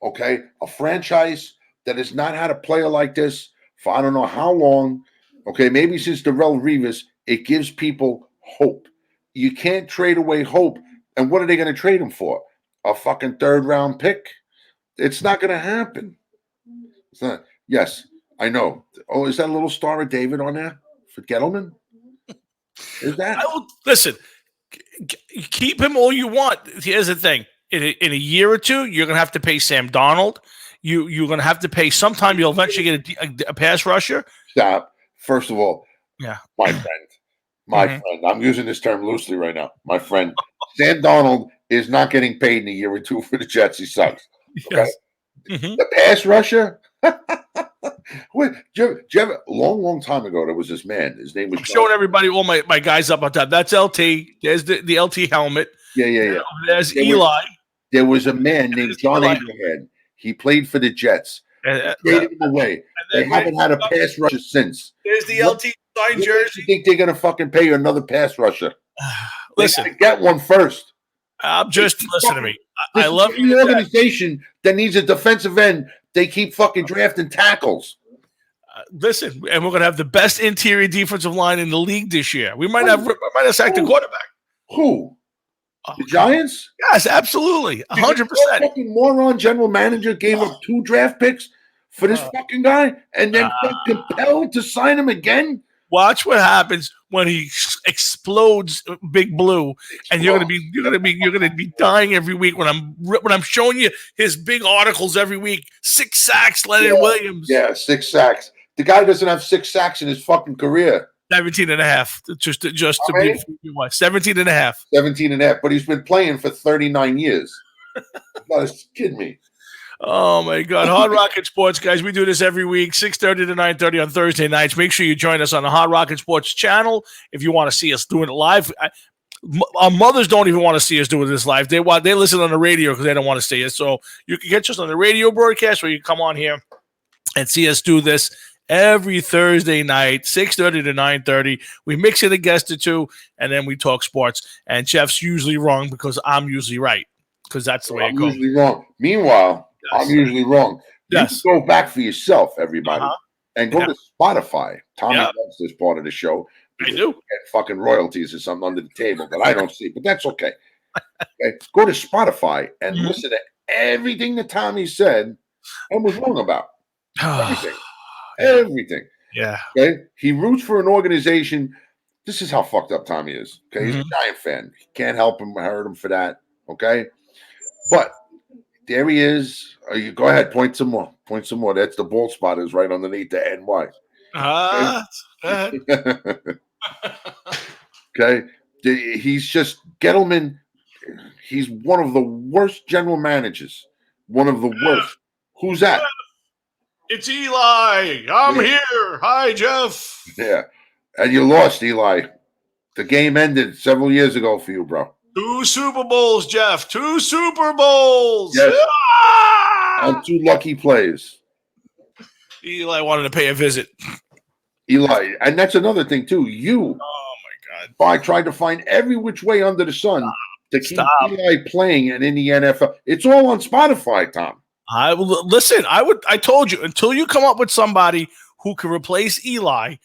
okay? A franchise that has not had a player like this for I don't know how long, okay? Maybe since Darrelle Revis, it gives people hope. You can't trade away hope. And what are they going to trade him for? A fucking 3rd-round pick? It's not going to happen. It's not. Yes, I know. Oh, is that a little Star of David on there for Gettleman? Is that? Listen, keep him all you want. Here's the thing. In a year or two, you're going to have to pay Sam Darnold. You're going to have to pay. Sometime you'll eventually get a pass rusher. Stop. First of all, yeah, my friend. I'm using this term loosely right now. My friend, Sam Darnold is not getting paid in a year or two for the Jets. He sucks. Okay? Yes. The pass rusher. Wait, a long time ago, there was this man. His name was. I'm showing everybody all my guys up on top. That's LT. There's the LT helmet. Yeah. There's Eli. There was a man named John Abraham. He played for the Jets. Traded him away. They haven't had a pass rusher since. There's the LT signed jersey. You think they're going to fucking pay you another pass rusher? Listen, get one first. Listen to me. I love the organization that needs a defensive end. They keep fucking drafting tackles. Listen, and we're going to have the best interior defensive line in the league this year. We might have sacked the quarterback. Who? Oh, The Giants? yes, absolutely, Because 100%. that fucking moron general manager gave up 2 draft picks for this fucking guy and then felt compelled to sign him again? Watch what happens when he explodes Big Blue, and you're gonna be dying every week when I'm showing you his big articles every week. 6 sacks, Leonard Williams. Yeah, 6 sacks. The guy doesn't have 6 sacks in his fucking career. 17 and a half. Just to How be many? 17 and a half. 17 and a half, but he's been playing for 39 years. You gotta kid me. Oh my God. Hard Rocket Sports, guys. We do this every week, 6:30 to 9:30 on Thursday nights. Make sure you join us on the Hard Rocket Sports channel if you want to see us doing it live. Our mothers don't even want to see us doing this live. They listen on the radio because they don't want to see it. So you can catch us on the radio broadcast, or you come on here and see us do this every Thursday night, 6:30 to 9:30. We mix in a guest or two, and then we talk sports. And Jeff's usually wrong because I'm usually right, because that's the way it I'm goes. usually wrong. Meanwhile, Yes. I'm usually wrong. Yes. You can go back for yourself, everybody, and go Yeah. to Spotify. Tommy Yeah. loves this part of the show. I because do. we get fucking royalties or something under the table that I don't see, but that's okay. Okay? Go to Spotify and Mhm. listen to everything that Tommy said and was wrong about. Everything. Everything. Yeah. Okay. He roots for an organization. This is how fucked up Tommy is. Okay. He's a Mm-hmm. Giant fan. He can't help him, hurt him for that. Okay. But there he is. You go ahead, point some more. Point some more. That's the bald spot is right underneath the NY. Okay. He's just Gettleman. He's one of the worst general managers. One of the worst. Who's that? It's Eli. I'm Yeah. here. Hi, Jeff. Yeah. And you lost, Eli. The game ended several years ago for you, bro. 2 Super Bowls, Jeff. 2 Super Bowls. Yes. Ah! On 2 lucky plays. Eli wanted to pay a visit. Eli. And that's another thing, too. You Oh, my God. tried to find every which way under the sun to keep Stop. Eli playing and in the NFL. It's all on Spotify, Tom. Listen, I told you, until you come up with somebody who can replace Eli,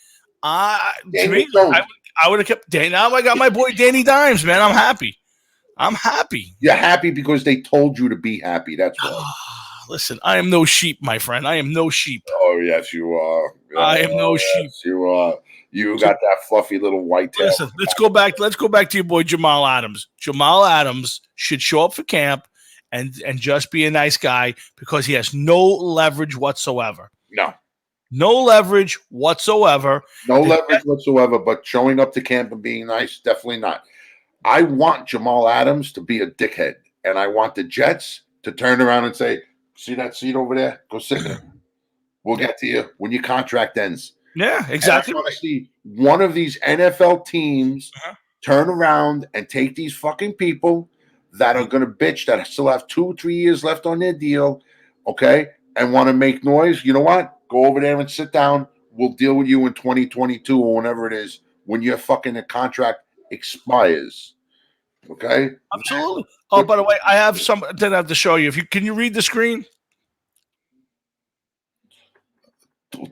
to Danny me, Jones. I would have kept Danny. Now I got my boy Danny Dimes, man. I'm happy. You're happy because they told you to be happy. That's why. Listen, I am no sheep, my friend. I am no sheep. Oh, yes, you are. I am no Yes, sheep. You are. You got that fluffy little white tail. Listen, let's go back to your boy Jamal Adams. Jamal Adams should show up for camp and just be a nice guy because he has no leverage whatsoever. No leverage whatsoever. No leverage whatsoever, but showing up to camp and being nice, definitely not. I want Jamal Adams to be a dickhead, and I want the Jets to turn around and say, "See that seat over there? Go sit there. We'll get to you when your contract ends." Yeah, exactly. And I want to see one of these NFL teams Uh-huh. turn around and take these fucking people that are going to bitch that still have 2-3 years left on their deal, okay, and want to make noise. You know what? Go over there and sit down. We'll deal with you in 2022 or whenever it is when your fucking contract expires. Okay? Absolutely. Oh, by the way, I have something I have to show you. Can you read the screen?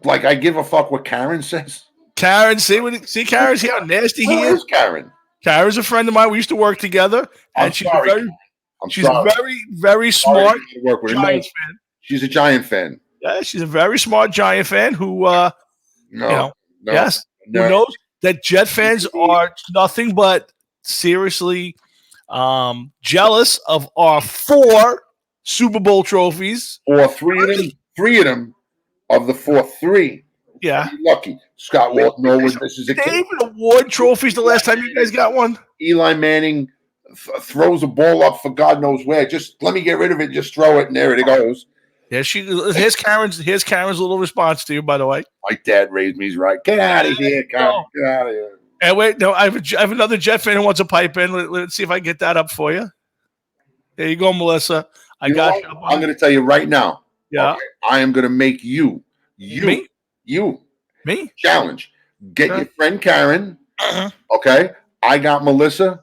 Like I give a fuck what Karen says. Karen, see Karen, see how nasty he Who is? is Karen? Karen's a friend of mine. We used to work together, and I'm she's sorry. she's sorry. very, very Sorry smart to work with her. No, Giants fan. she's a Giant fan. Yeah, she's a very smart Giant fan who, No, no, no, yes, no. who knows that Jet fans are nothing but seriously jealous of our 4 Super Bowl trophies. Or three of them of the 3. Yeah. You're lucky. Scott Walton Norwood, this is a kid. David Award trophies the last time you guys got one? Eli Manning throws a ball up for God knows where. Just let me get rid of it. Just throw it, and there it goes. Yeah, here's Karen's little response to you, by the way. My dad raised me. He's right. Get out of here, Karen. Get out of here. And wait, no, I have another Jet fan who wants a pipe in. Let's see if I can get that up for you. There you go, Melissa. I You know got what? you. I'm going to tell you right now. Yeah. okay, I am going to make you Me? challenge. Get Okay. your friend Karen. Uh-huh. Okay. I got Melissa.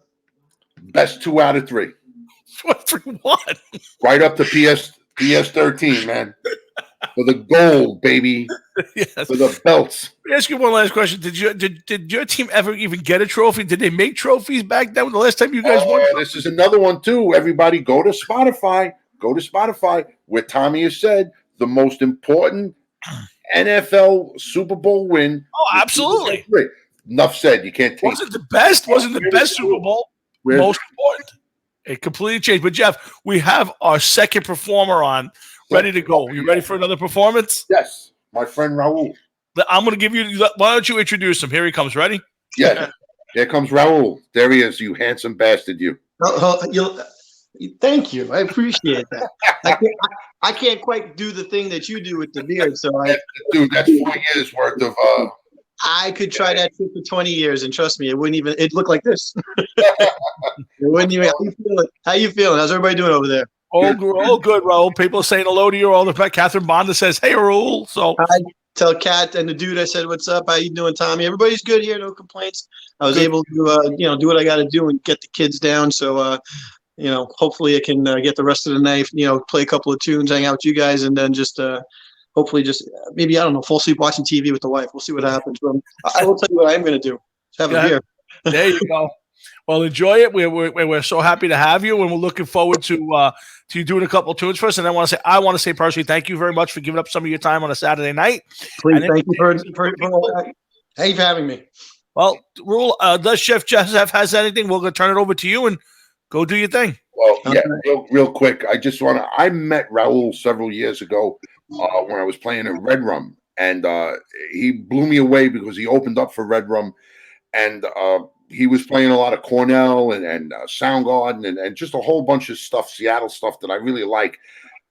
Best 2 out of 3. 3-1. Right up to PS13, man. For the gold, baby. Yes. for the belts. Let me ask you one last question. Did your team ever even get a trophy? Did they make trophies back then? The last time you guys won? This is another one too. Everybody, go to Spotify. Go to Spotify, where Tommy has said the most important NFL Super Bowl win. Oh, absolutely. Enough said. You can't take. Wasn't the best? Wasn't the best Super Bowl? Most important. It completely changed. But Jeff, we have our second performer on, ready to go. You ready for another performance? Yes, my friend Raul. I'm going to give you. Why don't you introduce him? Here he comes. Ready? Yeah. Here comes Raul. There he is. You handsome bastard. You. Thank you. I appreciate that. I can't quite do the thing that you do with the beard, so Dude, that's 4 years worth of. I could try that trick for 20 years, and trust me, it wouldn't even. It'd look like this. It wouldn't even. How you feeling? How's everybody doing over there? Oh, good, Raul. People are saying hello to you all the time. Catherine Bonda says, "Hey, Raul." So I tell Kat and the dude I said, "What's up? How you doing, Tommy?" Everybody's good here. No complaints. I was able to, do what I got to do and get the kids down. So, hopefully I can get the rest of the night. Play a couple of tunes, hang out with you guys, and then just. Hopefully, just maybe I don't know, fall asleep watching TV with the wife. We'll see what happens. But I will tell you what I'm going to do. Just have a beer. There you go. Well, enjoy it. We're so happy to have you, and we're looking forward to you doing a couple of tunes for us. And I want to say personally, thank you very much for giving up some of your time on a Saturday night. Please, thank you for having me. Well, Raul, does Chef Joseph has anything? We're going to turn it over to you and go do your thing. Well, yeah, real quick. I met Raul several years ago when I was playing at Red Rum, and he blew me away because he opened up for Red Rum, and he was playing a lot of Cornell and Soundgarden and just a whole bunch of stuff, Seattle stuff that I really like.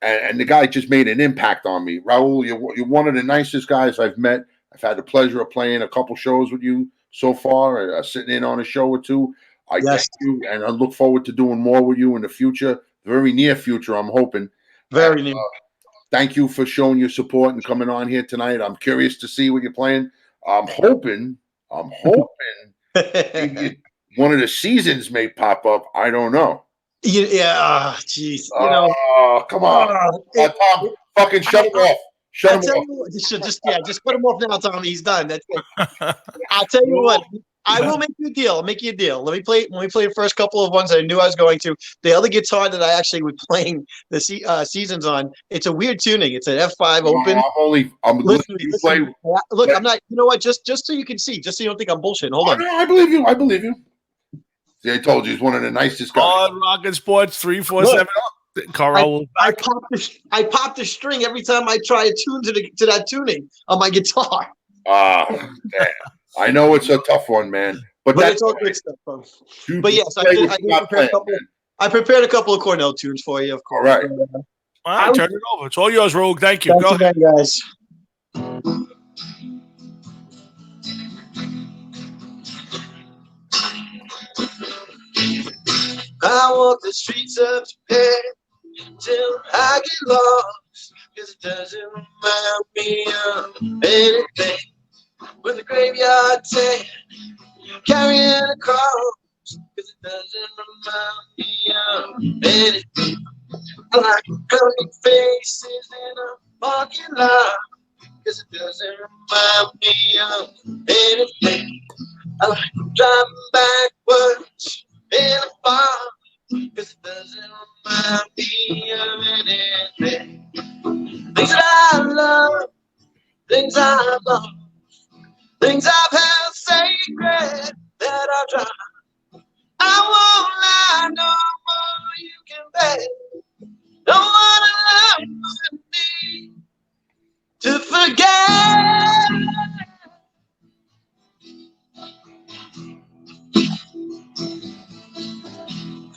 And the guy just made an impact on me. Raul, you're one of the nicest guys I've met. I've had the pleasure of playing a couple shows with you so far, sitting in on a show or two. I thank you, and I look forward to doing more with you in the future, the very near future, I'm hoping. Very near. Thank you for showing your support and coming on here tonight. I'm curious to see what you're playing. I'm hoping maybe one of the seasons may pop up. I don't know. Yeah, jeez. Come on. Tom, fucking shut him off. Shut him off. Just put him off now, Tommy. He's done. That's it. I'll tell you what. I will make you a deal. I'll make you a deal. When we play the first couple of ones I knew I was going to, the other guitar that I actually was playing the seasons on, it's a weird tuning. It's an F5 open. Listen, look, I'm not. You know what? Just so you can see, just so you don't think I'm bullshitting. Hold on. I believe you. See, I told you he's one of the nicest guys. On Rockin' Sports 347. Carl, I pop the string every time I try to tune to that tuning on my guitar. Damn. I know it's a tough one, man. But it's all good stuff, folks. But yes, I prepared a couple of Cornell tunes for you, of course. All right. All right, turn it over. It's all yours, Rogue. Thank you. Go ahead, guys. I walk the streets of Japan till I get lost, 'cause it doesn't remind me of anything. With the graveyard tan, carrying a cross, 'cause it doesn't remind me of anything. I like coming faces in a parking lot, 'cause it doesn't remind me of anything. I like driving backwards in a bar, 'cause it doesn't remind me of anything. Things that I love, things I love. Things I've held sacred that I tried. I won't lie no more, you can bet. Don't wanna love with me to forget.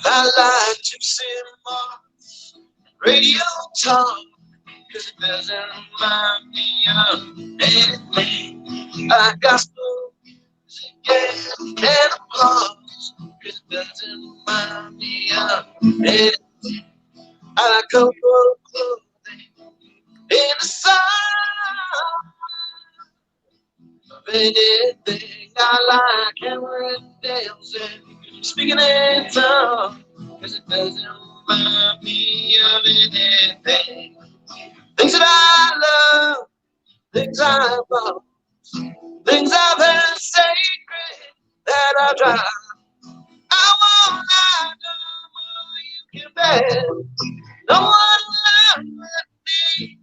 I like Gypsy Moss, radio talk, 'cause it doesn't remind me of anything. I gospel music and applause, 'cause it doesn't remind me of anything. I like comfort clothing in the sun of anything. I like hammering nails and speaking in tongues, 'cause it doesn't remind me of anything. Things that I love, things I've lost, things I've held sacred that I tried. I won't lie no more, you can bet. No one love me.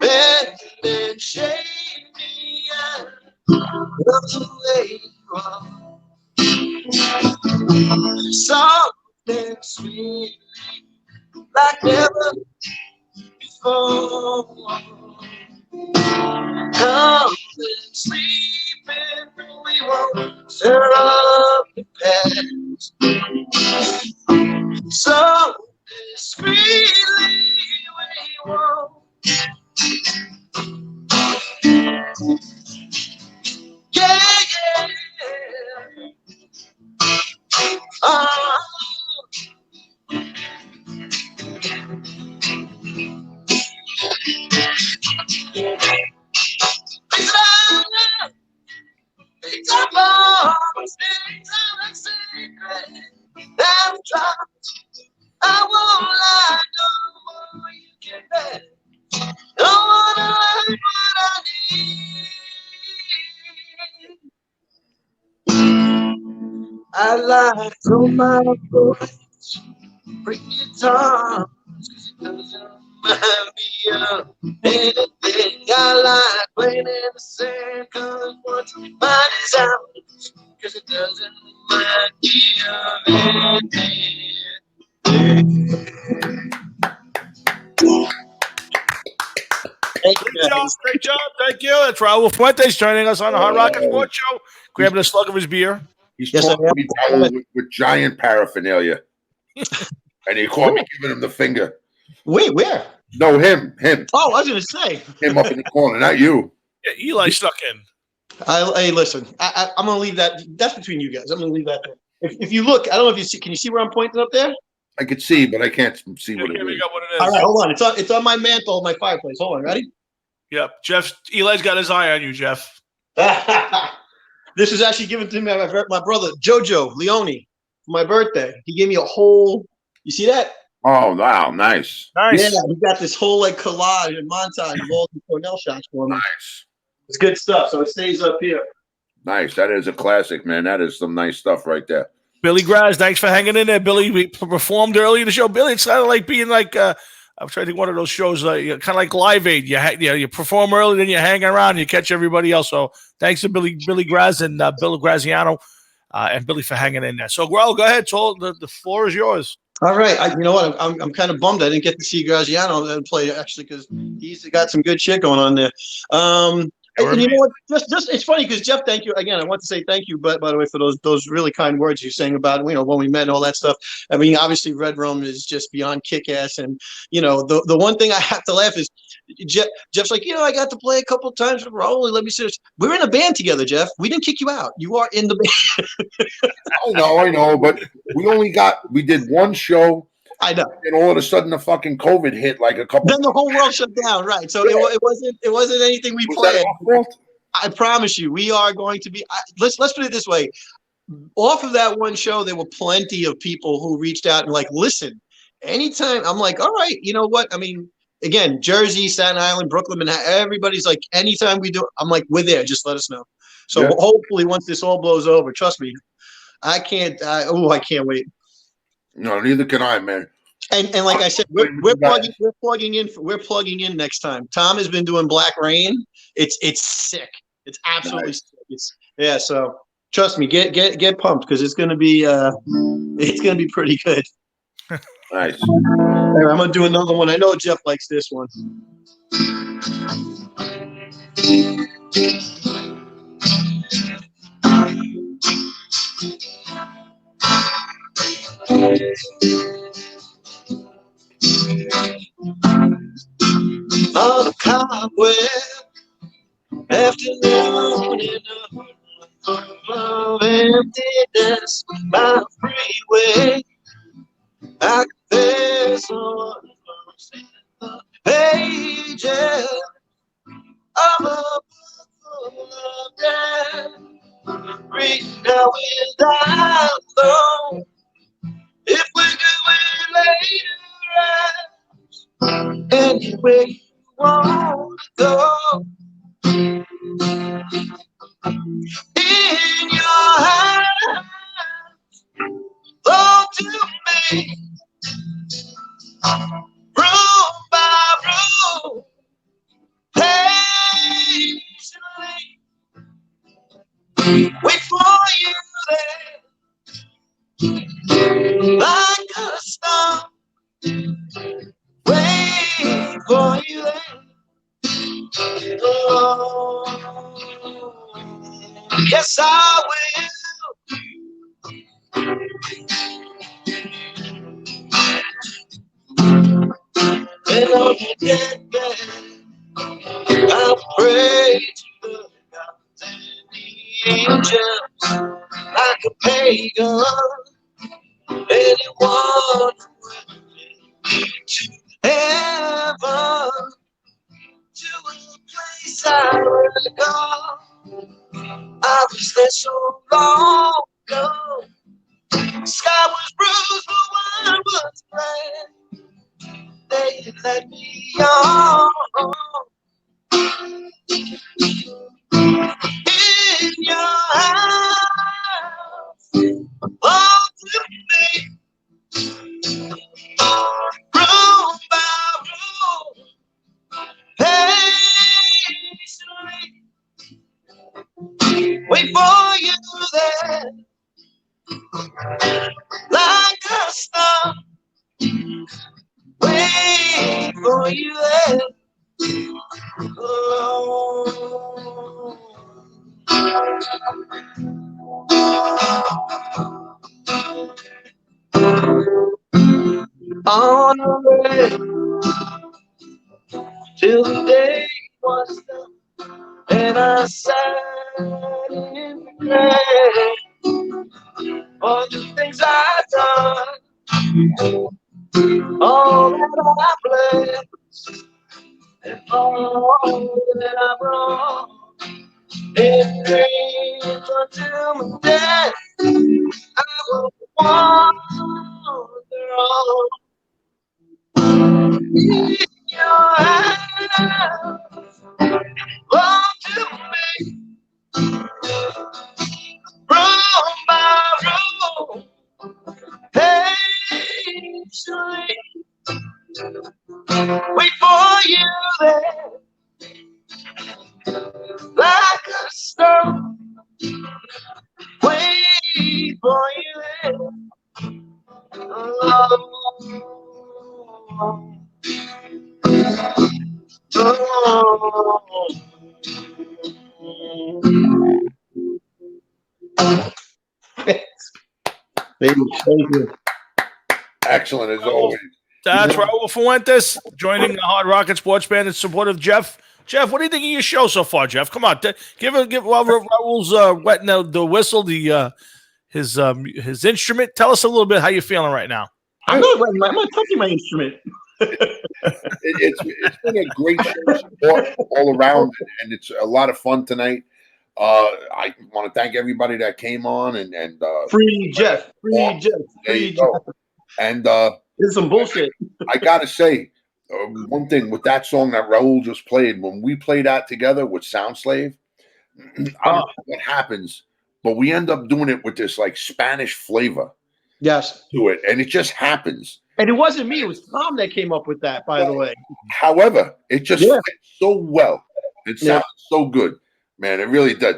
Bend and shake me out of the way you are. Something sweet like never before. Come and sleep in, we won't stir up the past. So discreetly we won't. Yeah, yeah. Things are lost, things are secret. Damn dropped. I won't lie no more. You can bet. Don't wanna learn what I need. I lie through my voice, bring it on, 'cause it doesn't remind me of anything. I like playing in the sand, 'cause once my mind is out, 'cause it doesn't remind me of anything. Great job, great job. Thank you. That's Raul Fuentes joining us on the Hard Rock and Sports Show, grabbing a slug of his beer. He's Yes, I talking am. me Raul with giant paraphernalia. And he caught me giving him the finger. Wait, where? No, him. Oh, I was gonna say. Him up in the corner, not you. Yeah, Eli snuck in. Hey, listen. I'm gonna leave that. That's between you guys. I'm gonna leave that there. If you look, I don't know if you see. Can you see where I'm pointing up there? I could see, but I can't see what it Okay, we is. got what it is. All right, hold on. It's on my mantle, my fireplace. Hold on, ready? Yep, Eli's got his eye on you, Jeff. This was actually given to me by my brother Jojo Leone for my birthday. He gave me a whole. You see that? Oh, wow, nice. Nice. Yeah, he got this whole like collage and montage of all the Cornell shots for me. Nice. It's good stuff. So it stays up here. Nice. That is a classic, man. That is some nice stuff right there. Billy Graz, thanks for hanging in there, Billy. We performed early in the show. Billy, it's kind of like being like I'm trying to think one of those shows, kind of like Live Aid. You perform early, then you hang around, you catch everybody else. So thanks to Billy Graz and Bill Graziano and Billy for hanging in there. So, Raul, go ahead. The floor is yours. All right. You know what? I'm kind of bummed I didn't get to see Graziano play actually because he's got some good shit going on there. And you know what? Just it's funny because Jeff, thank you again. I want to say thank you, but by the way, for those really kind words you're saying about when we met and all that stuff. I mean, obviously, Red Room is just beyond kick-ass, and the one thing I have to laugh is Jeff's like, I got to play a couple of times with Raul. Let me see this. We're in a band together, Jeff. We didn't kick you out. You are in the band. I know, but we did one show. I know. And all of a sudden, the fucking COVID hit like a couple. Then the whole world shut down, right? So it wasn't anything we planned. I promise you, we are going to be. Let's put it this way: off of that one show, there were plenty of people who reached out and like, listen, anytime. I'm like, all right, you know what? I mean, again, Jersey, Staten Island, Brooklyn, and everybody's like, anytime we do, I'm like, we're there. Just let us know. So hopefully, once this all blows over, trust me, I can't wait. No, neither can I, man. And like I said, we're plugging in next time. Tom has been doing Black Rain. It's sick. It's absolutely sick. So trust me, get pumped because it's gonna be pretty good. Nice. I'm gonna do another one. I know Jeff likes this one. On a cobweb afternoon in a of emptiness by freeway, I compare someone in the pages of a book full of death. Read now without know if we're going later. Anyway, want to go. In your hands, flow to me, room by room, patiently. Wait for you there, like a star. Wait for you there. Oh, yes, I will. And on your deathbed, I'll pray to the gods and the angels like a pagan. Anyone to heaven, to a place I wanna go. I was there so long ago. Sky was bruised, but wine was red. They let me on. In your house, all to me, room by room, patiently. Wait for you there, like a star. Wait for you there. On the way till the day was done, and I sat in regret for the things I've done, all that I blessed, and all that I brought. It brings until my death. I will wander on. In your hands, love to me, room by room, patiently. Wait for you there, like a star. Wait for you there. Thank you. Excellent as always. That's Raul Fuentes joining the Hard Rocket Sports Band in support of Jeff. Jeff, what do you think of your show so far, Jeff? Come on, give while Raul's wetting the whistle, his instrument. Tell us a little bit how you're feeling right now. I'm not touching my instrument. It's been a great show support all around, and it's a lot of fun tonight. I want to thank everybody that came on and Free Jeff. There you go. And This is some bullshit. I gotta say, one thing with that song that Raul just played, when we play that together with Soundslave, I don't know what happens, but we end up doing it with this like Spanish flavor Yes. to it, and it just happens. And it wasn't me. It was Tom that came up with that, by the way. However, it just fits so well. It sounds so good, man. It really did.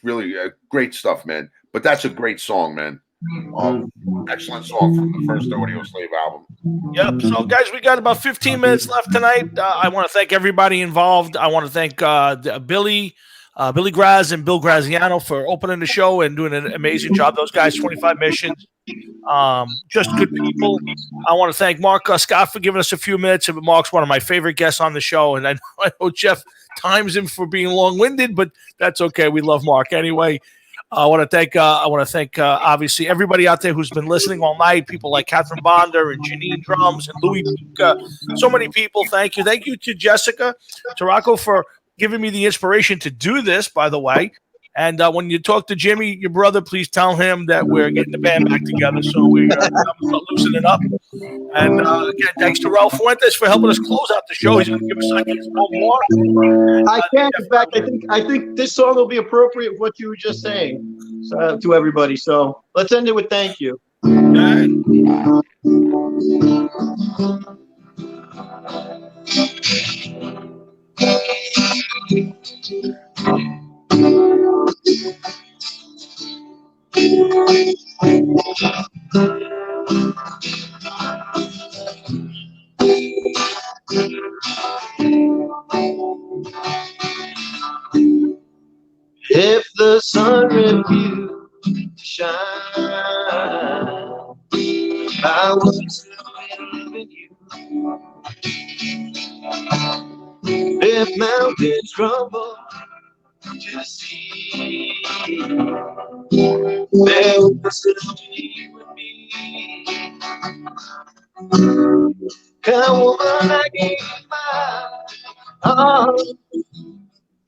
Really great stuff, man. But that's a great song, man. Excellent song from the first Audio Slave album. Yep. So, guys, we got about 15 minutes left tonight. I want to thank everybody involved. I want to thank Billy Graz and Bill Graziano for opening the show and doing an amazing job. Those guys, 25 missions. Just good people. I want to thank Mark Scott for giving us a few minutes. Mark's one of my favorite guests on the show, and I know Jeff times him for being long-winded, but that's okay. We love Mark anyway. I want to thank obviously everybody out there who's been listening all night. People like Catherine Bonder and Janine Drums and Louis Pica. So many people. Thank you. Thank you to Jessica Tarraco for giving me the inspiration to do this, by the way. And when you talk to Jimmy, your brother, please tell him that we're getting the band back together. So we start loosening up. And again, thanks to Raul Fuentes for helping us close out the show. He's going to give us, I guess, one more. I can't. In fact, I think this song will be appropriate with what you were just saying to everybody. So let's end it with "Thank You." If the sun refused to shine, I would still be loving you. If mountains crumble to the sea, there would still be with me. Come woman, I gave you my heart.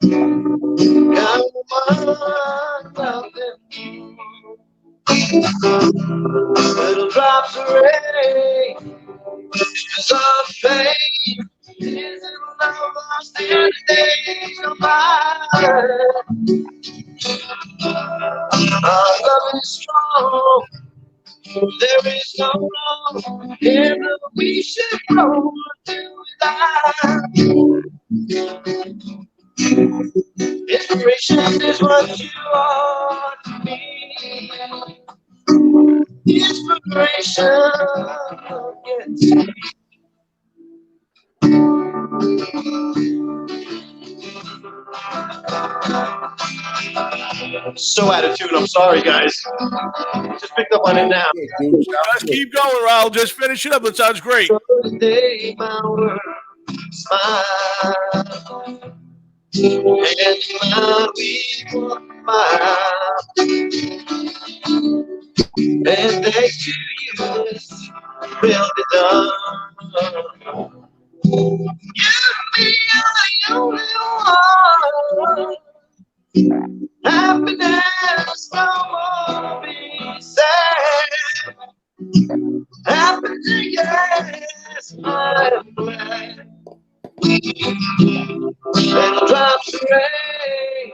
Come woman, love them. Little drops of rain, tears of pain. Is it love lost in the days of mine? Our love is strong. There is no wrong in the we should go to that. Inspiration is what you are to me. Inspiration, yes. So out of tune. I'm sorry, guys. Just picked up on it now. Just keep going, Raul. Just finish it up. It sounds great. So today my world smile, and my people smile. And thanks to you, this will be done. You and me are the only one. Happiness, no more be sad. Happiness, yes, I am glad. Little drops of rain,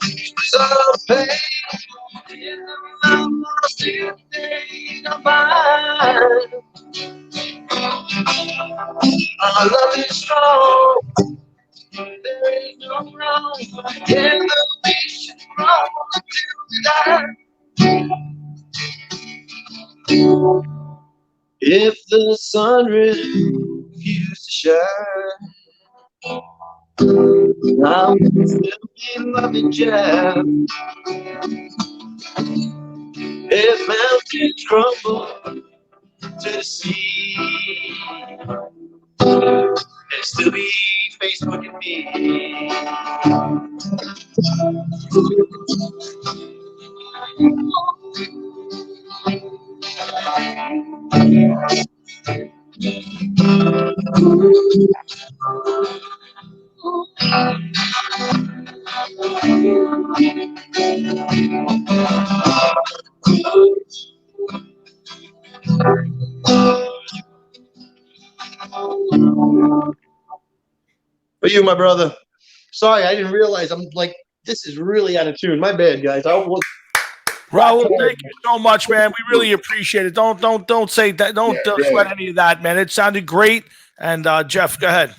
tears of pain. I'm lost in the days of mine. Our love is strong. There is no wrong in the we should grow to die. If the sun refused to shine, I would still be loving Jeff. If mountains crumble to the sea, there'd still be Facebook and me. For you, my brother. Sorry, I didn't realize. I'm like, this is really out of tune. My bad, guys. Raul, thank you so much, man. We really appreciate it. Don't say that. Don't sweat any of that, man. It sounded great. And Jeff, go ahead.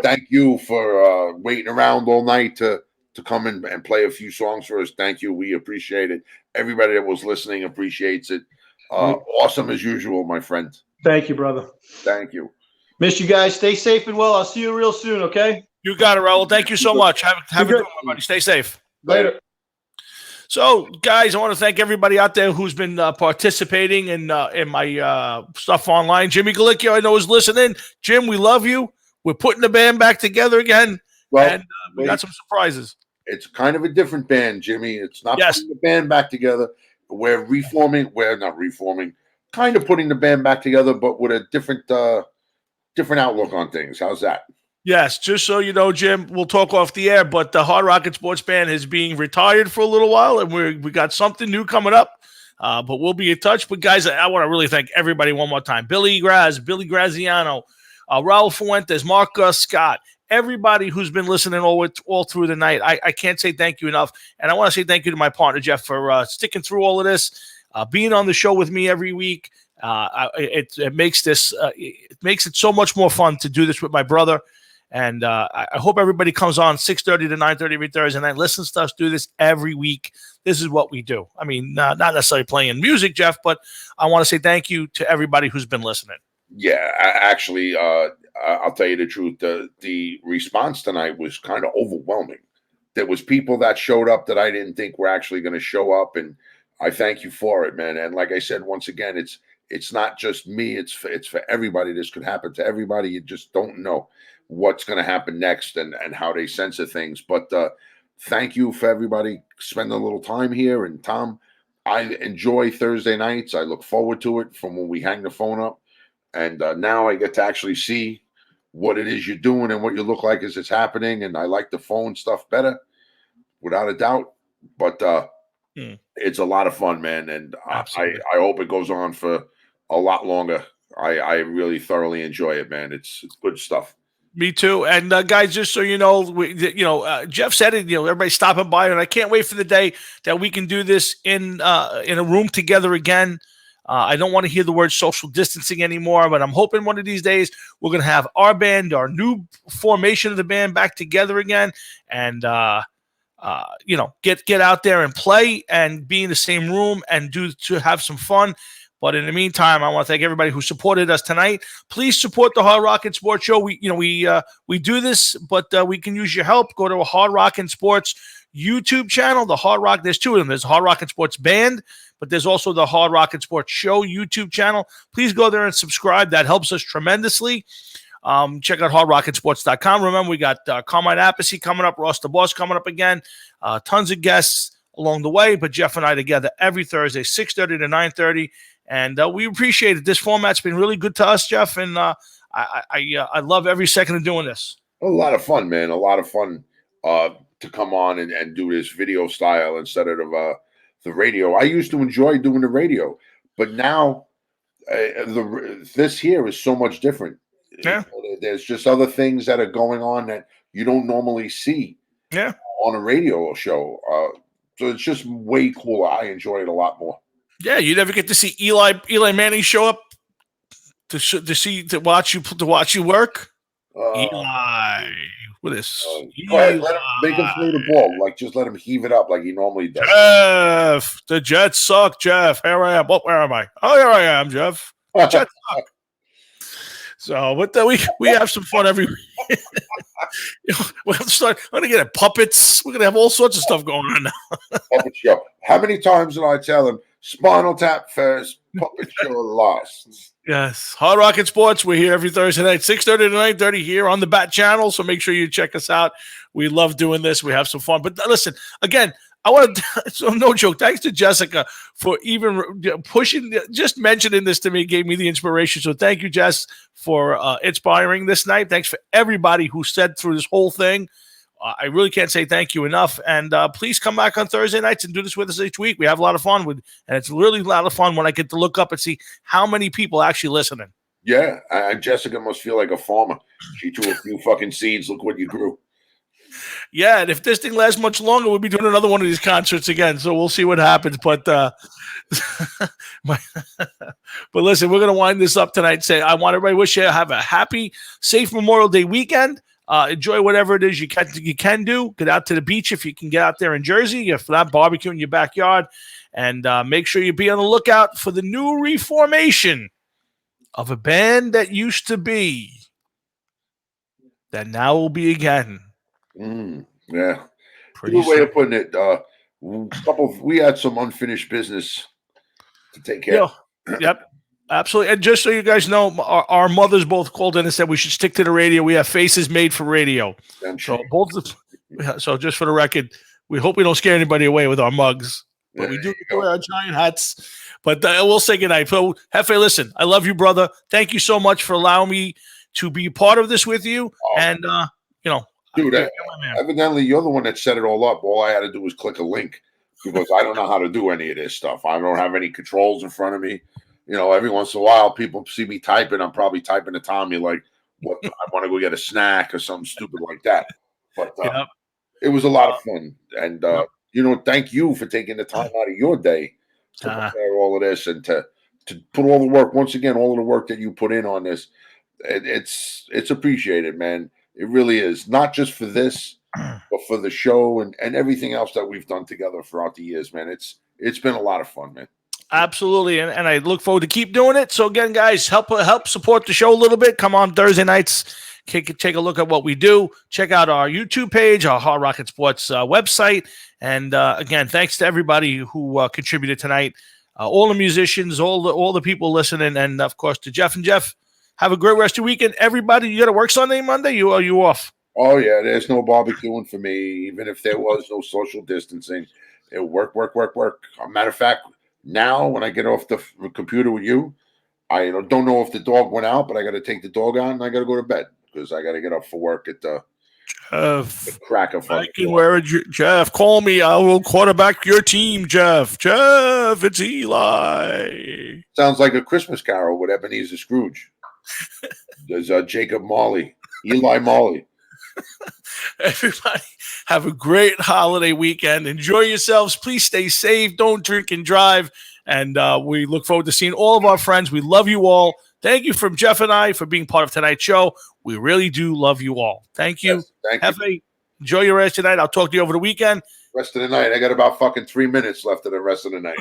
Thank you for waiting around all night to come in and play a few songs for us. Thank you. We appreciate it. Everybody that was listening appreciates it. Awesome as usual, my friend. Thank you, brother. Thank you. Miss you guys. Stay safe and well. I'll see you real soon, okay? You got it, Raul. Thank you so much. Have a good one, everybody. Stay safe. Later. So, guys, I want to thank everybody out there who's been participating in my stuff online. Jimmy Galicchio, I know, is listening. Jim, we love you. We're putting the band back together again, and we got some surprises. It's kind of a different band, Jimmy. It's not putting the band back together. We're reforming. We're not reforming. Kind of putting the band back together, but with a different outlook on things. How's that? Yes, just so you know, Jim, we'll talk off the air, but the Hard Rocket Sports Band is being retired for a little while, and we got something new coming up. But we'll be in touch. But guys, I want to really thank everybody one more time. Billy Graziano, Raul Fuentes, Mark Scott, everybody who's been listening all through the night. I can't say thank you enough. And I want to say thank you to my partner, Jeff, for sticking through all of this, being on the show with me every week. It makes it so much more fun to do this with my brother. And I hope everybody comes on 6:30 to 9:30 every Thursday night. Listens to us do this every week. This is what we do. I mean, not necessarily playing music, Jeff, but I want to say thank you to everybody who's been listening. Yeah, actually, I'll tell you the truth. The response tonight was kind of overwhelming. There was people that showed up that I didn't think were actually going to show up, and I thank you for it, man. And like I said, once again, it's not just me. It's for everybody. This could happen to everybody. You just don't know what's going to happen next and how they censor things. But thank you for everybody spending a little time here. And Tom, I enjoy Thursday nights. I look forward to it from when we hang the phone up. And now I get to actually see what it is you're doing and what you look like as it's happening. And I like the phone stuff better, without a doubt. But it's a lot of fun, man. And I hope it goes on for a lot longer. I really thoroughly enjoy it, man. It's good stuff. Me too. And guys, just so you know, Jeff said it. Everybody's stopping by, and I can't wait for the day that we can do this in a room together again. I don't want to hear the word social distancing anymore, but I'm hoping one of these days we're going to have our band, our new formation of the band, back together again, and get out there and play and be in the same room and to have some fun. But in the meantime, I want to thank everybody who supported us tonight. Please support the Hard Rocket Sports Show. We do this, but we can use your help. Go to a Hard Rocket Sports YouTube channel. There's two of them. There's Hard Rocket Sports Band, but there's also the Hard Rocket Sports Show YouTube channel. Please go there and subscribe. That helps us tremendously. Check out hardrocketsports.com. Remember, we got Carmine Appice coming up, Ross the Boss coming up again. Tons of guests along the way, but Jeff and I together every Thursday, 6:30 to 9:30. And we appreciate it. This format's been really good to us, Jeff, and I love every second of doing this. A lot of fun, man. A lot of fun to come on and do this video style instead of the radio. I used to enjoy doing the radio, but now this here is so much different. Yeah. There's just other things that are going on that you don't normally see on a radio show. So it's just way cooler. I enjoy it a lot more. Yeah, you never get to see Eli Manning show up to watch you work. Eli, what is? Go ahead, make him throw the ball. Like, just let him heave it up like he normally does. Jeff, the Jets suck. Jeff, here I am. Oh, where am I? Oh, here I am, Jeff. The Jets suck. So, but we have some fun every week. We're gonna get puppets. We're gonna have all sorts of stuff going on now. Puppet show. How many times did I tell him? Spinal Tap first, puppet show last. Yes, Hard Rocket Sports. We're here every Thursday night, 6:30 to 9:30 here on the Bat Channel. So make sure you check us out. We love doing this. We have some fun. But listen, again, I want to. So no joke. Thanks to Jessica for even pushing, just mentioning this to me, gave me the inspiration. So thank you, Jess, for inspiring this night. Thanks for everybody who said through this whole thing. I really can't say thank you enough. And please come back on Thursday nights and do this with us each week. We have a lot of fun and it's really a lot of fun when I get to look up and see how many people actually listening. Yeah, and Jessica must feel like a farmer. She threw a few fucking seeds. Look what you grew. Yeah, and if this thing lasts much longer, we'll be doing another one of these concerts again. So we'll see what happens. But but listen, we're gonna wind this up tonight. I want everybody to wish you have a happy, safe Memorial Day weekend. Enjoy whatever it is you can do. Get out to the beach if you can get out there in Jersey. If not, barbecue in your backyard. And make sure you be on the lookout for the new reformation of a band that used to be that now will be again. Yeah. Good way of putting it. We had some unfinished business to take care of. Yep. Absolutely. And just so you guys know, our mothers both called in and said we should stick to the radio. We have faces made for radio. So just for the record, we hope we don't scare anybody away with our mugs. But we do wear our giant hats. But we'll say goodnight. So, Hefe, listen, I love you, brother. Thank you so much for allowing me to be part of this with you. And, Dude, you're my man. evidently you're the one that set it all up. All I had to do was click a link because I don't know how to do any of this stuff. I don't have any controls in front of me. Every once in a while, people see me typing. I'm probably typing to Tommy like, "What? I want to go get a snack or something stupid like that." But it was a lot of fun, and thank you for taking the time out of your day to prepare all of this and to put all the work. Once again, all of the work that you put in on this, it's appreciated, man. It really is, not just for this, but for the show and everything else that we've done together throughout the years, man. It's been a lot of fun, man. Absolutely, and I look forward to keep doing it. So again, guys, help support the show a little bit. Come on Thursday nights, take a look at what we do. Check out our YouTube page, our Hard Rocket Sports website, and again, thanks to everybody who contributed tonight, all the musicians, all the people listening, and of course to Jeff and Jeff. Have a great rest of your weekend, everybody. You got to work Sunday, Monday. Are you off? Oh yeah, there's no barbecuing for me. Even if there was no social distancing, it work. Matter of fact, now when I get off the computer with you, I don't know if the dog went out, but I got to take the dog out and I got to go to bed because I got to get up for work at the crack of I can wear it, Jeff. Call me. I will quarterback your team, Jeff. Jeff, it's Eli. Sounds like a Christmas Carol with Ebenezer Scrooge. There's Jacob Marley, Eli Marley. Everybody, have a great holiday weekend. Enjoy yourselves. Please stay safe. Don't drink and drive. And we look forward to seeing all of our friends. We love you all. Thank you from Jeff and I for being part of tonight's show. We really do love you all. Thank you. Yes, thank you. Enjoy your rest tonight. I'll talk to you over the weekend. Rest of the night. I got about fucking 3 minutes left of the rest of the night.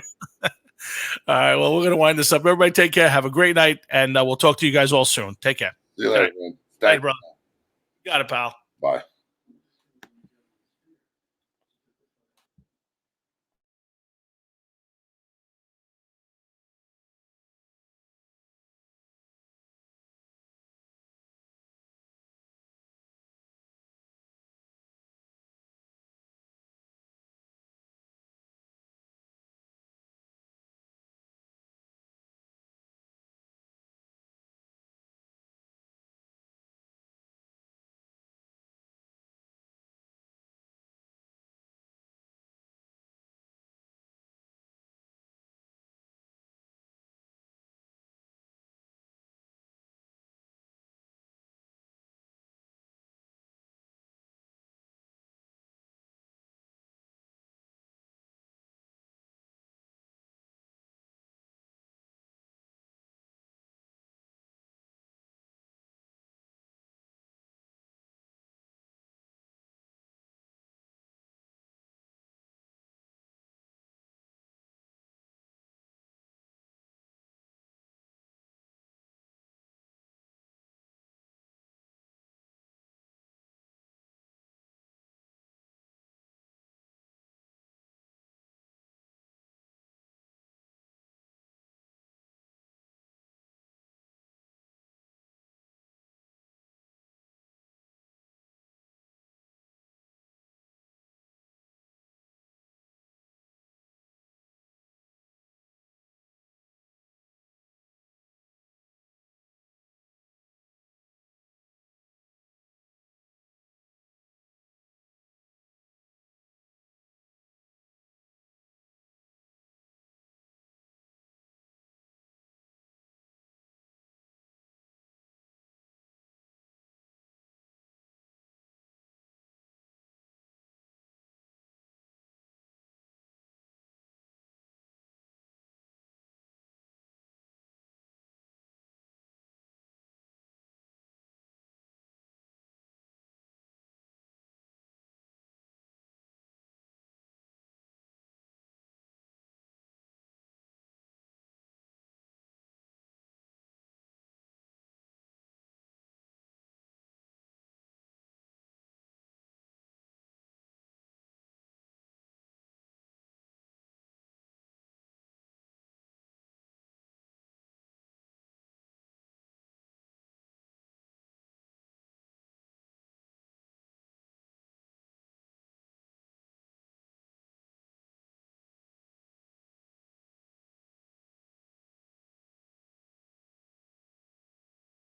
All right. Well, we're going to wind this up. Everybody take care. Have a great night. And we'll talk to you guys all soon. Take care. See you later, man. Bye, brother. You got it, pal. Bye.